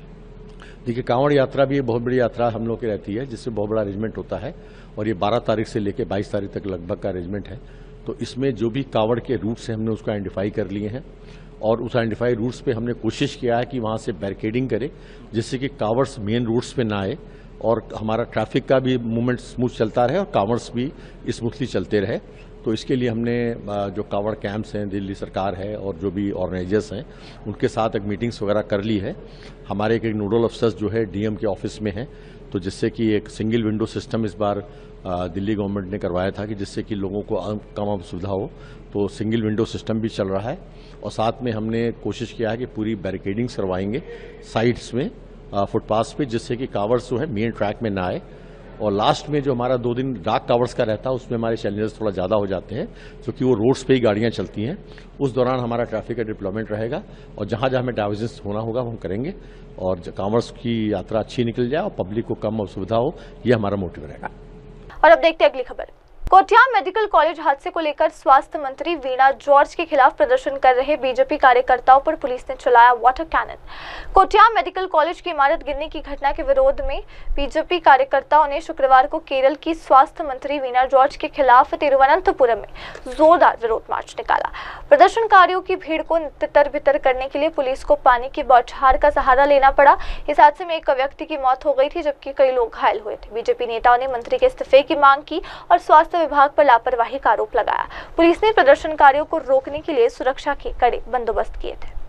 देखिए, कांवड़ यात्रा भी बहुत बड़ी यात्रा हम लोग की रहती है जिससे बहुत बड़ा अरेंजमेंट होता है और ये 12 तारीख से लेकर 22 तारीख तक लगभग का अरेंजमेंट है। तो इसमें जो भी कांवड़ के रूट्स हैं हमने उसको आइडेंटिफाई कर लिए हैं और उस आइडेंटिफाई रूट्स पे हमने कोशिश किया है कि वहाँ से बैरिकेडिंग करें जिससे कि कांवड़्स मेन रूट्स पे ना आए और हमारा ट्रैफिक का भी मूवमेंट स्मूथ चलता रहे और कांवड़्स भी स्मूथली चलते रहे। तो इसके लिए हमने जो कावड़ कैंप्स हैं, दिल्ली सरकार है और जो भी ऑर्गेनाइजर्स हैं उनके साथ एक मीटिंग्स वगैरह कर ली है। हमारे एक नोडल अफसर्स जो है डीएम के ऑफिस में हैं, तो जिससे कि एक सिंगल विंडो सिस्टम इस बार दिल्ली गवर्नमेंट ने करवाया था कि जिससे कि लोगों को कम सुविधा हो, तो सिंगल विंडो सिस्टम भी चल रहा है। और साथ में हमने कोशिश किया है कि पूरी बैरिकेडिंग्स करवाएंगे साइड्स में, फुटपाथ पे, जिससे कि कावर्स जो है मेन ट्रैक में ना आए। और लास्ट में जो हमारा 2 दिन डार्क कावर्स का रहता है उसमें हमारे चैलेंजेस थोड़ा ज़्यादा हो जाते हैं, क्योंकि वो रोड्स पे ही गाड़ियाँ चलती हैं। उस दौरान हमारा ट्रैफिक का डिप्लॉयमेंट रहेगा और जहाँ जहाँ हमें डाइवर्जेंस होना होगा हम करेंगे और कावर्स की यात्रा अच्छी निकल जाए और पब्लिक को कम सुविधा हो, ये हमारा मोटिव रहेगा। और अब देखते हैं अगली खबर। कोटिया मेडिकल कॉलेज हादसे को लेकर स्वास्थ्य मंत्री वीणा जॉर्ज के खिलाफ प्रदर्शन कर रहे बीजेपी कार्यकर्ताओं पर पुलिस ने चलाया वाटर कैनन। कोटिया मेडिकल कॉलेज की इमारत गिरने की घटना के विरोध में बीजेपी कार्यकर्ताओं ने शुक्रवार को केरल की स्वास्थ्य मंत्री वीणा जॉर्ज के खिलाफ तिरुवनंतपुरम में जोरदार विरोध मार्च निकाला। प्रदर्शनकारियों की भीड़ को तितर-बितर करने के लिए पुलिस को पानी की बौछार का सहारा लेना पड़ा। इस हादसे में एक व्यक्ति की मौत हो गई थी, जबकि कई लोग घायल हुए थे। बीजेपी नेताओं ने मंत्री के इस्तीफे की मांग की और स्वास्थ्य विभाग पर लापरवाही का आरोप लगाया। पुलिस ने प्रदर्शनकारियों को रोकने के लिए सुरक्षा के कड़े बंदोबस्त किए थे।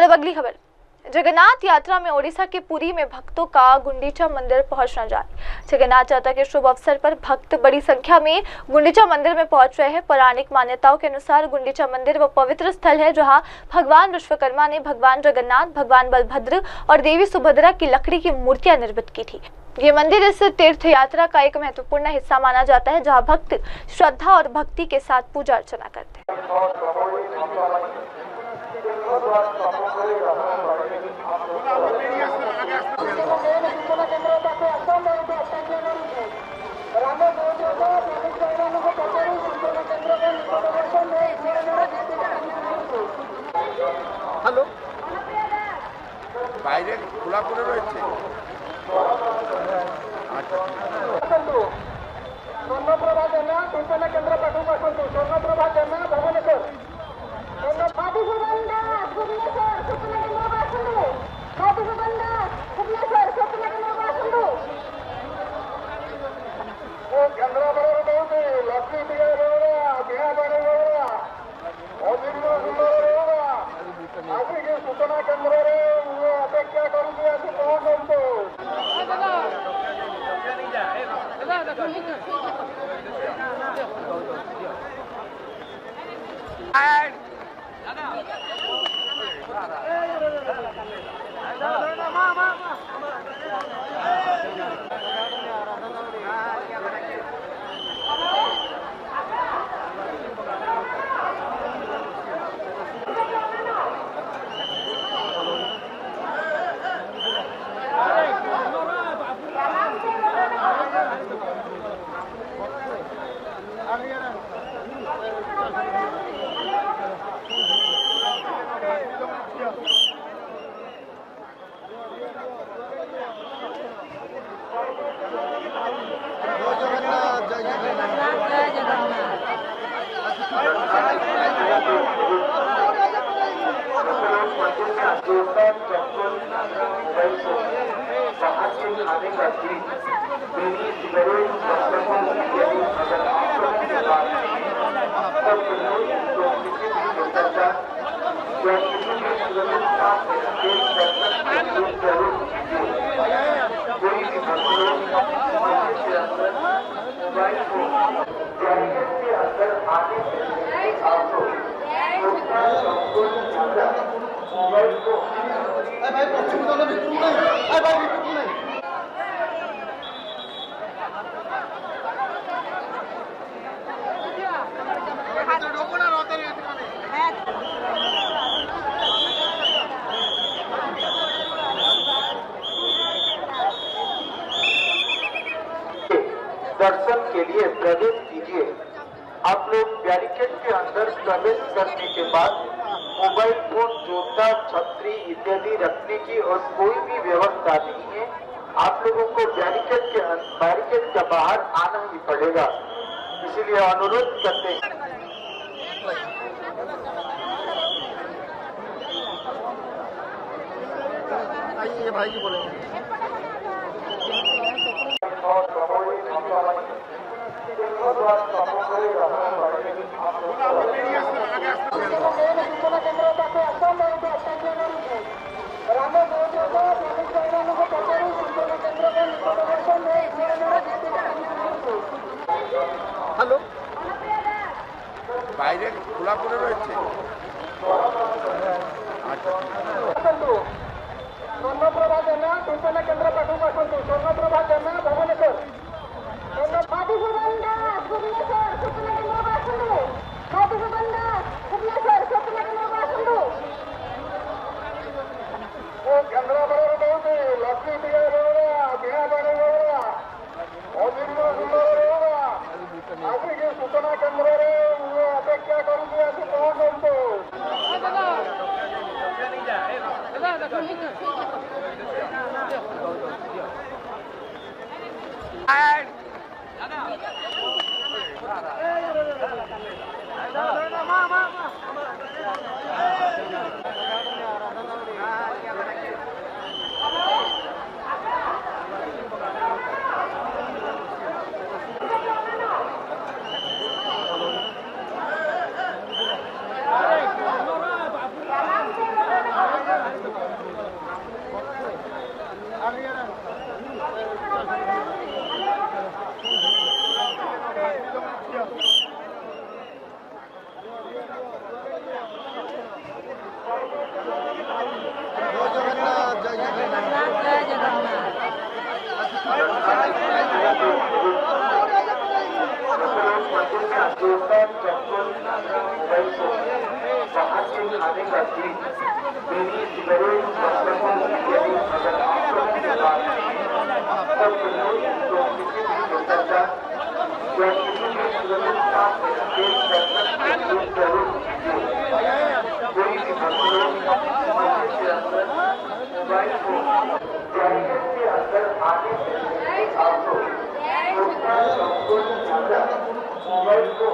अब अगली खबर। जगन्नाथ यात्रा में ओडिशा के पुरी में भक्तों का गुंडीचा मंदिर पहुंचना जारी। जगन्नाथ यात्रा के शुभ अवसर पर भक्त बड़ी संख्या में गुंडीचा मंदिर में पहुंच रहे हैं। पौराणिक मान्यताओं के अनुसार गुंडीचा मंदिर वह पवित्र स्थल है जहां भगवान विश्वकर्मा ने भगवान जगन्नाथ, भगवान बलभद्र और देवी सुभद्रा की लकड़ी की मूर्तियां निर्मित की थी। ये मंदिर इस तीर्थ यात्रा का एक महत्वपूर्ण हिस्सा माना जाता है जहाँ भक्त श्रद्धा और भक्ति के साथ पूजा अर्चना करते हैं। হ্যালো বাইরে খোলা করে রয়েছে। স্বর্ণপ্রভা জানা সূচনা কেন্দ্র পাঠক আসন্তু। স্বর্ণপ্রভা জানা ভবনেশ্বর লক্ষ্মী দিয়ে বিনা বাড়ি অভিন্ন ଆସିକି ସୂଚନା କେନ୍ଦ୍ରରେ ମୁଁ ଅପେକ୍ଷା କରୁଛି। ଆସି ପହଞ୍ଚନ୍ତୁ। दर्शन के लिए प्रवेश कीजिए। आप लोग बैरिकेड के अंदर प्रवेश करने के बाद मोबाइल फोन, जूता, छतरी इत्यादि रखने की और कोई भी व्यवस्था नहीं है। आप लोगों को बैरिकेड के बाहर आना ही पड़ेगा, इसीलिए अनुरोध करते हैं। आइए भाई जी बोलेंगे। হ্যালো বাইরে খোলা করে রয়েছে। স্বর্ণপ্রভা জানা সূচনা কেন্দ্র পাঠক আসন্তু। স্বর্ণপ্রভা জানা ভবনেশ্বর ଲକ୍ଷ୍ମୀ ଟିକେ ବିନା ବାଣୀ ଅଭିନ୍ନ ଆସିକି ସୂଚନା କେନ୍ଦ୍ରରେ ମୁଁ ଅପେକ୍ଷା କରୁଛି। ଆସି ପହଞ୍ଚନ୍ତୁ। जोरदार चप्पल मोबाइल को बाहर के खाने का चीज मेरी सिगरेट यदि अगर आप लोगों के पास तो किसी भी दुर्घटना या किसी भी सुरक्षा जरूर कोई भी मसले के अंदर मोबाइल को जैकेट के अंदर आने से आपको मोबाइल को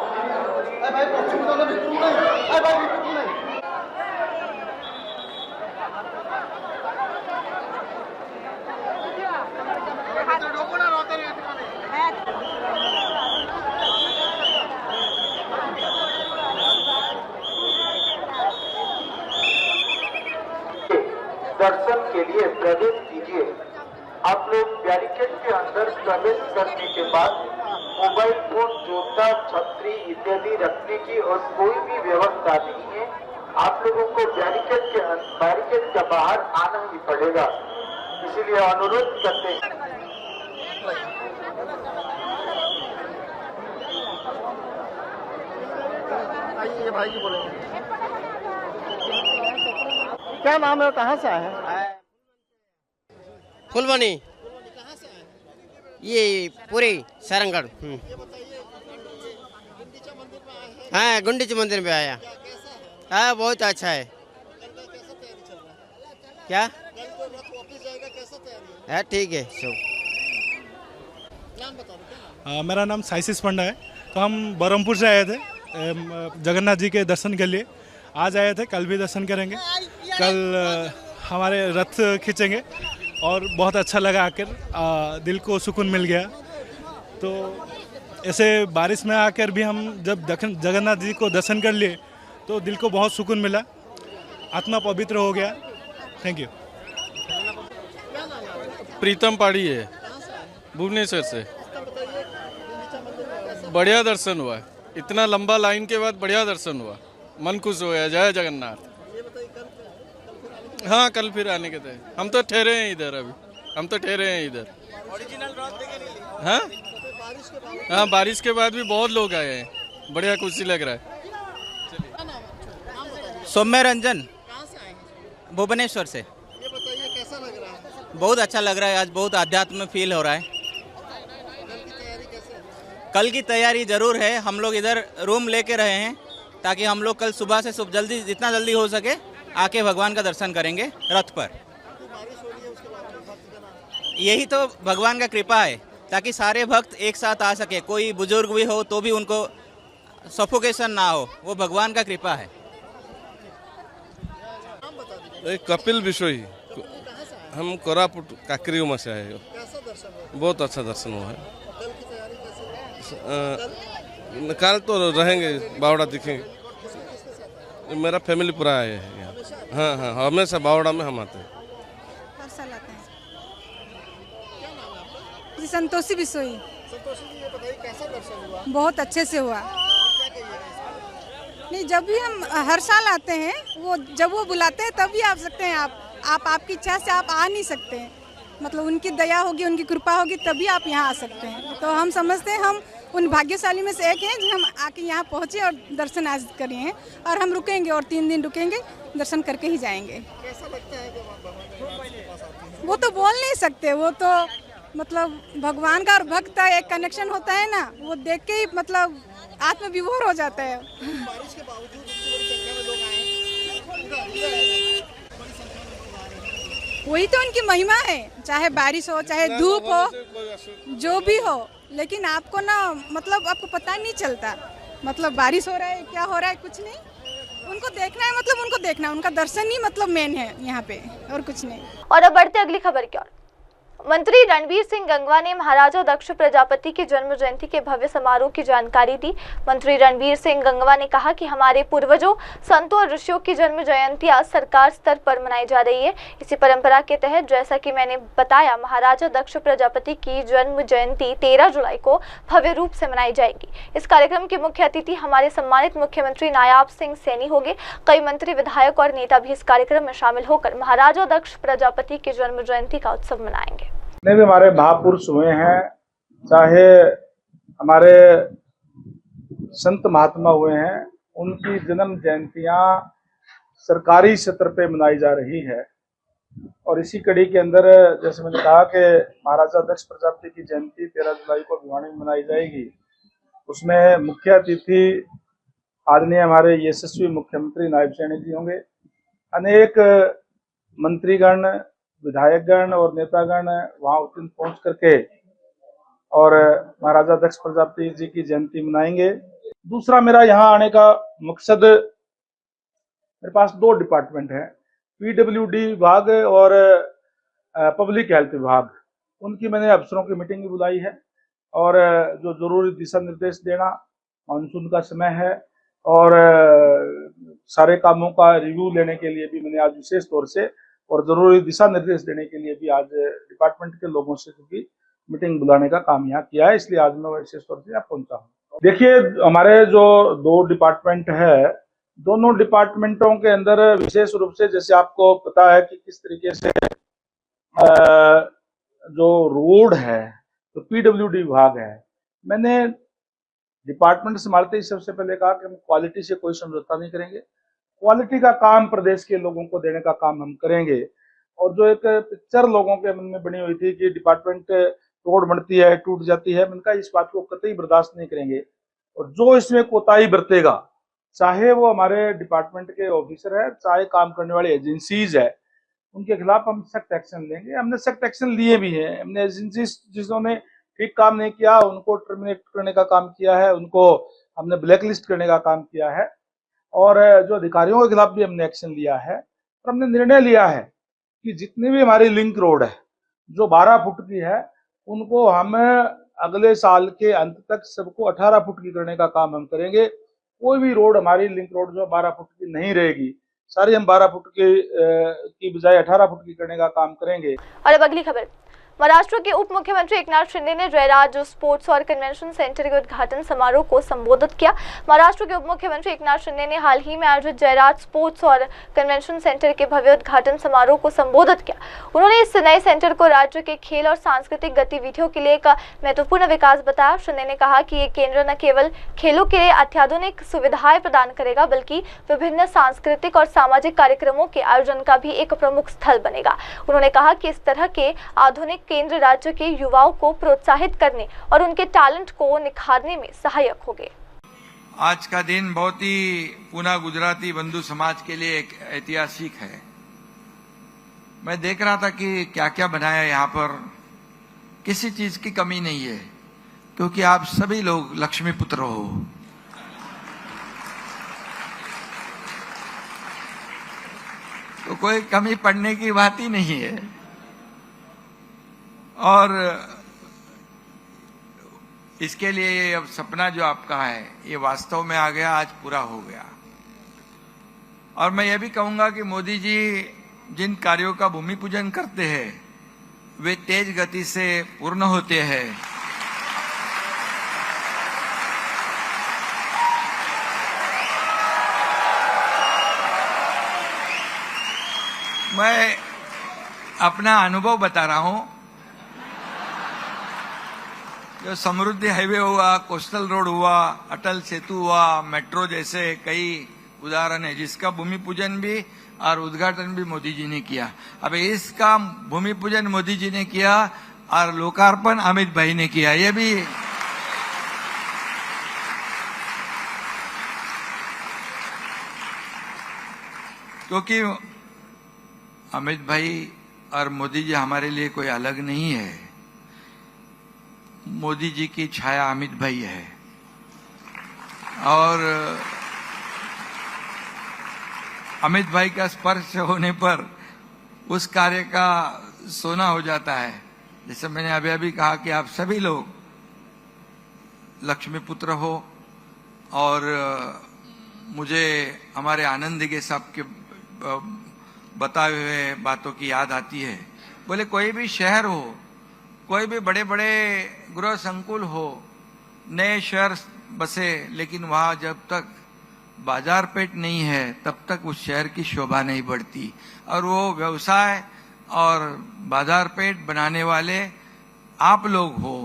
दर्शन के लिए प्रवेश कीजिए। आप लोग बैरिकेड के अंदर प्रवेश करने के बाद मोबाइल फोन, जूता, छतरी इत्यादि रखने की और कोई भी व्यवस्था नहीं है। आप लोगों को बैरिकेड के बाहर आना ही पड़ेगा, इसीलिए अनुरोध करते हैं। ये भाई जी बोलेंगे। क्या नाम है, कहाँ से आए हैं? फुलवानी। ये पूरी सारंगढ़। हाँ, गुंडीचा मंदिर में आया। हाँ, बहुत अच्छा है। क्या? हाँ, ठीक है सब। मेरा नाम साइसिस पंडा है। तो हम बरहमपुर से आए थे जगन्नाथ जी के दर्शन के लिए। आज आए थे, कल भी दर्शन करेंगे। कल हमारे रथ खींचेंगे और बहुत अच्छा लगा आकर, दिल को सुकून मिल गया। तो ऐसे बारिश में आकर भी हम जब जगन्नाथ जी को दर्शन कर लिए तो दिल को बहुत सुकून मिला, आत्मा पवित्र हो गया। Thank you. प्रीतम पाड़ी है, भुवनेश्वर से। बढ़िया दर्शन हुआ, इतना लंबा लाइन के बाद बढ़िया दर्शन हुआ, मन खुश हो गया। जय जगन्नाथ। हाँ, कल फिर आने के थे। हम तो ठहरे हैं इधर, अभी हम तो ठहरे हैं इधर। हाँ हाँ, बारिश के बाद भी बहुत लोग आए हैं, बढ़िया खुशी लग रहा है। सौम्य रंजन, भुवनेश्वर से। ये बताइए कैसा लग रहा है? बहुत अच्छा लग रहा है, आज बहुत आध्यात्म फील हो रहा है। कल की तैयारी जरूर है। हम लोग इधर रूम लेके रहे हैं ताकि हम लोग कल सुबह से जल्दी, जितना जल्दी हो सके आके भगवान का दर्शन करेंगे रथ पर। यही तो भगवान का कृपा है, ताकि सारे भक्त एक साथ आ सके। कोई बुजुर्ग भी हो तो भी उनको सफोकेशन ना हो, वो भगवान का कृपा है। कपिल बिशोई, हम कोरापुट काकरीमा से आए। बहुत अच्छा दर्शन हुआ है। कल तो रहेंगे, बावड़ा दिखेंगे। मेरा फैमिली पूरा है यहाँ। हाँ हाँ, हमेशा बावड़ा में हम आते हैं। हर साल आते हैं। जी, संतोषी बिशोई। संतोषी जी, ये बताइए कैसा दर्शन हुआ? बहुत अच्छे से हुआ। नहीं, जब भी हम हर साल आते हैं, वो जब वो बुलाते हैं तभी आ सकते हैं। आप आपकी इच्छा से आप आ नहीं सकते हैं। मतलब उनकी दया होगी, उनकी कृपा होगी, तभी आप यहाँ आ सकते हैं। तो हम समझते हैं हम उन भाग्यशाली में से एक हैं जो हम आके यहाँ पहुँचे और दर्शन आज करे हैं। और हम रुकेंगे और 3 दिन रुकेंगे, दर्शन करके ही जाएंगे। कैसा लगता है जब आप भगवान के पास आते हैं? वो तो बोल नहीं सकते, वो तो मतलब भगवान का और भक्त का एक कनेक्शन होता है ना, वो देख के ही मतलब आत्मविभोर हो जाता है। बारिश के बावजूद इतनी बड़ी संख्या में लोग आए हैं। वही तो उनकी महिमा है, चाहे बारिश हो, चाहे धूप हो, जो भी हो। लेकिन आपको ना, मतलब आपको पता नहीं चलता, मतलब बारिश हो रहा है, क्या हो रहा है, कुछ नहीं। उनको देखना है, मतलब उनको देखना, उनका दर्शन ही मतलब मेन है यहाँ पे, और कुछ नहीं। और अब बढ़ते अगली खबर की ओर। मंत्री रणवीर सिंह गंगवा ने महाराजा दक्ष प्रजापति की जन्म जयंती के भव्य समारोह की जानकारी दी। मंत्री रणवीर सिंह गंगवा ने कहा कि हमारे पूर्वजों, संतों और ऋषियों की जन्म जयंती आज सरकार स्तर पर मनाई जा रही है। इसी परंपरा के तहत, जैसा कि मैंने बताया, महाराजा दक्ष प्रजापति की जन्म जयंती 13 जुलाई को भव्य रूप से मनाई जाएगी। इस कार्यक्रम के मुख्य अतिथि हमारे सम्मानित मुख्यमंत्री नायाब सिंह सैनी होंगे। कई मंत्री, विधायक और नेता भी इस कार्यक्रम में शामिल होकर महाराजा दक्ष प्रजापति की जन्म जयंती का उत्सव मनाएंगे। जितने भी हमारे महापुरुष हुए हैं, चाहे हमारे संत महात्मा हुए हैं उनकी जन्म जयंतियां सरकारी स्तर पे मनाई जा रही है। और इसी कड़ी के अंदर जैसे मैंने कहा कि महाराजा दक्ष प्रजापति की जयंती 13 जुलाई को भिवानी में मनाई जाएगी। उसमें मुख्य अतिथि आदरणीय हमारे यशस्वी मुख्यमंत्री नायब सैनी जी होंगे। अनेक मंत्रीगण, विधायकगण और नेतागण वहां उत्तीर्ण पहुंच करके और महाराजा दक्ष प्रजापति जी की जयंती मनाएंगे। दूसरा मेरा यहाँ आने का मकसद, मेरे पास 2 डिपार्टमेंट हैं, पीडब्ल्यूडी विभाग और पब्लिक हेल्थ विभाग। उनकी मैंने अफसरों की मीटिंग भी बुलाई है और जो जरूरी दिशा निर्देश देना, मानसून का समय है और सारे कामों का रिव्यू लेने के लिए भी मैंने आज विशेष तौर से और जरूरी दिशा निर्देश देने के लिए भी आज डिपार्टमेंट के लोगों से क्योंकि मीटिंग बुलाने का काम यहाँ किया है, इसलिए आज मैं विशेष तौर से यहाँ पहुंचा हूँ। देखिए, हमारे जो 2 डिपार्टमेंट है, दोनों डिपार्टमेंटों के अंदर विशेष रूप से जैसे आपको पता है कि किस तरीके से जो रोड है तो पीडब्ल्यूडी विभाग है। मैंने डिपार्टमेंट संभालते ही सबसे पहले कहा कि हम क्वालिटी से कोई समझौता नहीं करेंगे, क्वालिटी का काम प्रदेश के लोगों को देने का काम हम करेंगे। और जो एक पिक्चर लोगों के मन में बनी हुई थी कि डिपार्टमेंट रोड बनती है टूट जाती है, मैंने कहा इस बात को कतई बर्दाश्त नहीं करेंगे और जो इसमें कोताही बरतेगा, चाहे वो हमारे डिपार्टमेंट के ऑफिसर है, चाहे काम करने वाली एजेंसीज है, उनके खिलाफ हम सख्त एक्शन लेंगे। हमने सख्त एक्शन लिए भी हैं। हमने एजेंसीज जिन्होंने ठीक काम नहीं किया उनको टर्मिनेट करने का काम किया है, उनको हमने ब्लैकलिस्ट करने का काम किया है और जो अधिकारियों के खिलाफ भी हमने एक्शन लिया है। और हमने निर्णय लिया है कि जितनी भी हमारी लिंक रोड है जो 12 फुट की है, उनको हम अगले साल के अंत तक सबको 18 फुट की करने का काम हम करेंगे। कोई भी रोड हमारी लिंक रोड जो 12 फुट की नहीं रहेगी, सारी हम 12 फुट की बजाय 18 फुट की करने का काम करेंगे। और अब अगली खबर, महाराष्ट्र के उप मुख्यमंत्री एकनाथ शिंदे ने जयराज स्पोर्ट्स और कन्वेंशन सेंटर के उद्घाटन समारोह को संबोधित किया। महाराष्ट्र के उप मुख्यमंत्री एकनाथ शिंदे ने हाल ही में आयोजित जयराज स्पोर्ट्स और कन्वेंशन सेंटर के भव्य उद्घाटन समारोह को संबोधित किया। उन्होंने इस नए सेंटर को राज्य के खेल और सांस्कृतिक गतिविधियों के लिए एक महत्वपूर्ण विकास बताया। शिंदे ने कहा कि ये केंद्र न केवल खेलों के लिए अत्याधुनिक सुविधाएं प्रदान करेगा, बल्कि विभिन्न सांस्कृतिक और सामाजिक कार्यक्रमों के आयोजन का भी एक प्रमुख स्थल बनेगा। उन्होंने कहा कि इस तरह के आधुनिक केंद्र राज्य के युवाओं को प्रोत्साहित करने और उनके टैलेंट को निखारने में सहायक होंगे। आज का दिन बहुत ही पूना गुजराती बंधु समाज के लिए एक ऐतिहासिक है। मैं देख रहा था कि क्या क्या बनाया यहाँ पर, किसी चीज की कमी नहीं है क्योंकि आप सभी लोग लक्ष्मी पुत्र हो। तो कोई कमी पड़ने की बात ही नहीं है और इसके लिए अब सपना जो आपका है ये वास्तव में आ गया, आज पूरा हो गया। और मैं ये भी कहूंगा कि मोदी जी जिन कार्यों का भूमि पूजन करते हैं वे तेज गति से पूर्ण होते हैं। मैं अपना अनुभव बता रहा हूं। जो समृद्धि हाईवे हुआ, कोस्टल रोड हुआ, अटल सेतु हुआ, मेट्रो जैसे कई उदाहरण है जिसका भूमि पूजन भी और उद्घाटन भी मोदी जी ने किया। अब इसका भूमि पूजन मोदी जी ने किया और लोकार्पण अमित भाई ने किया। ये भी क्योंकि अमित भाई और मोदी जी हमारे लिए कोई अलग नहीं है। मोदी जी की छाया अमित भाई है और अमित भाई का स्पर्श होने पर उस कार्य का सोना हो जाता है। जैसे मैंने अभी कहा कि आप सभी लोग लक्ष्मी पुत्र हो और मुझे हमारे आनंद दिगे साहब के बताए हुए बातों की याद आती है। बोले कोई भी शहर हो, कोई भी बड़े बड़े गृह संकुल हो, नए शहर बसे, लेकिन वहां जब तक बाजार पेट नहीं है तब तक उस शहर की शोभा नहीं बढ़ती। और वो व्यवसाय और बाजार पेट बनाने वाले आप लोग हो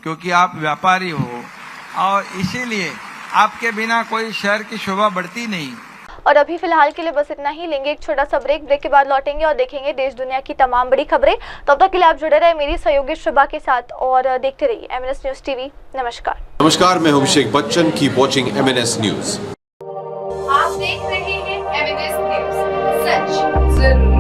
क्योंकि आप व्यापारी हो और इसीलिए आपके बिना कोई शहर की शोभा बढ़ती नहीं। और अभी फिलहाल के लिए बस इतना ही। लेंगे एक छोटा सा ब्रेक के बाद लौटेंगे और देखेंगे देश दुनिया की तमाम बड़ी खबरें। तब तक के लिए आप जुड़े रहे मेरी सहयोगी शुभा के साथ और देखते रहिए MNS न्यूज टीवी। नमस्कार। नमस्कार, मैं हूं Abhishek Bachchan. Keep watching MNS news. आप देख रहे हैं MNS न्यूज, सच जरूर।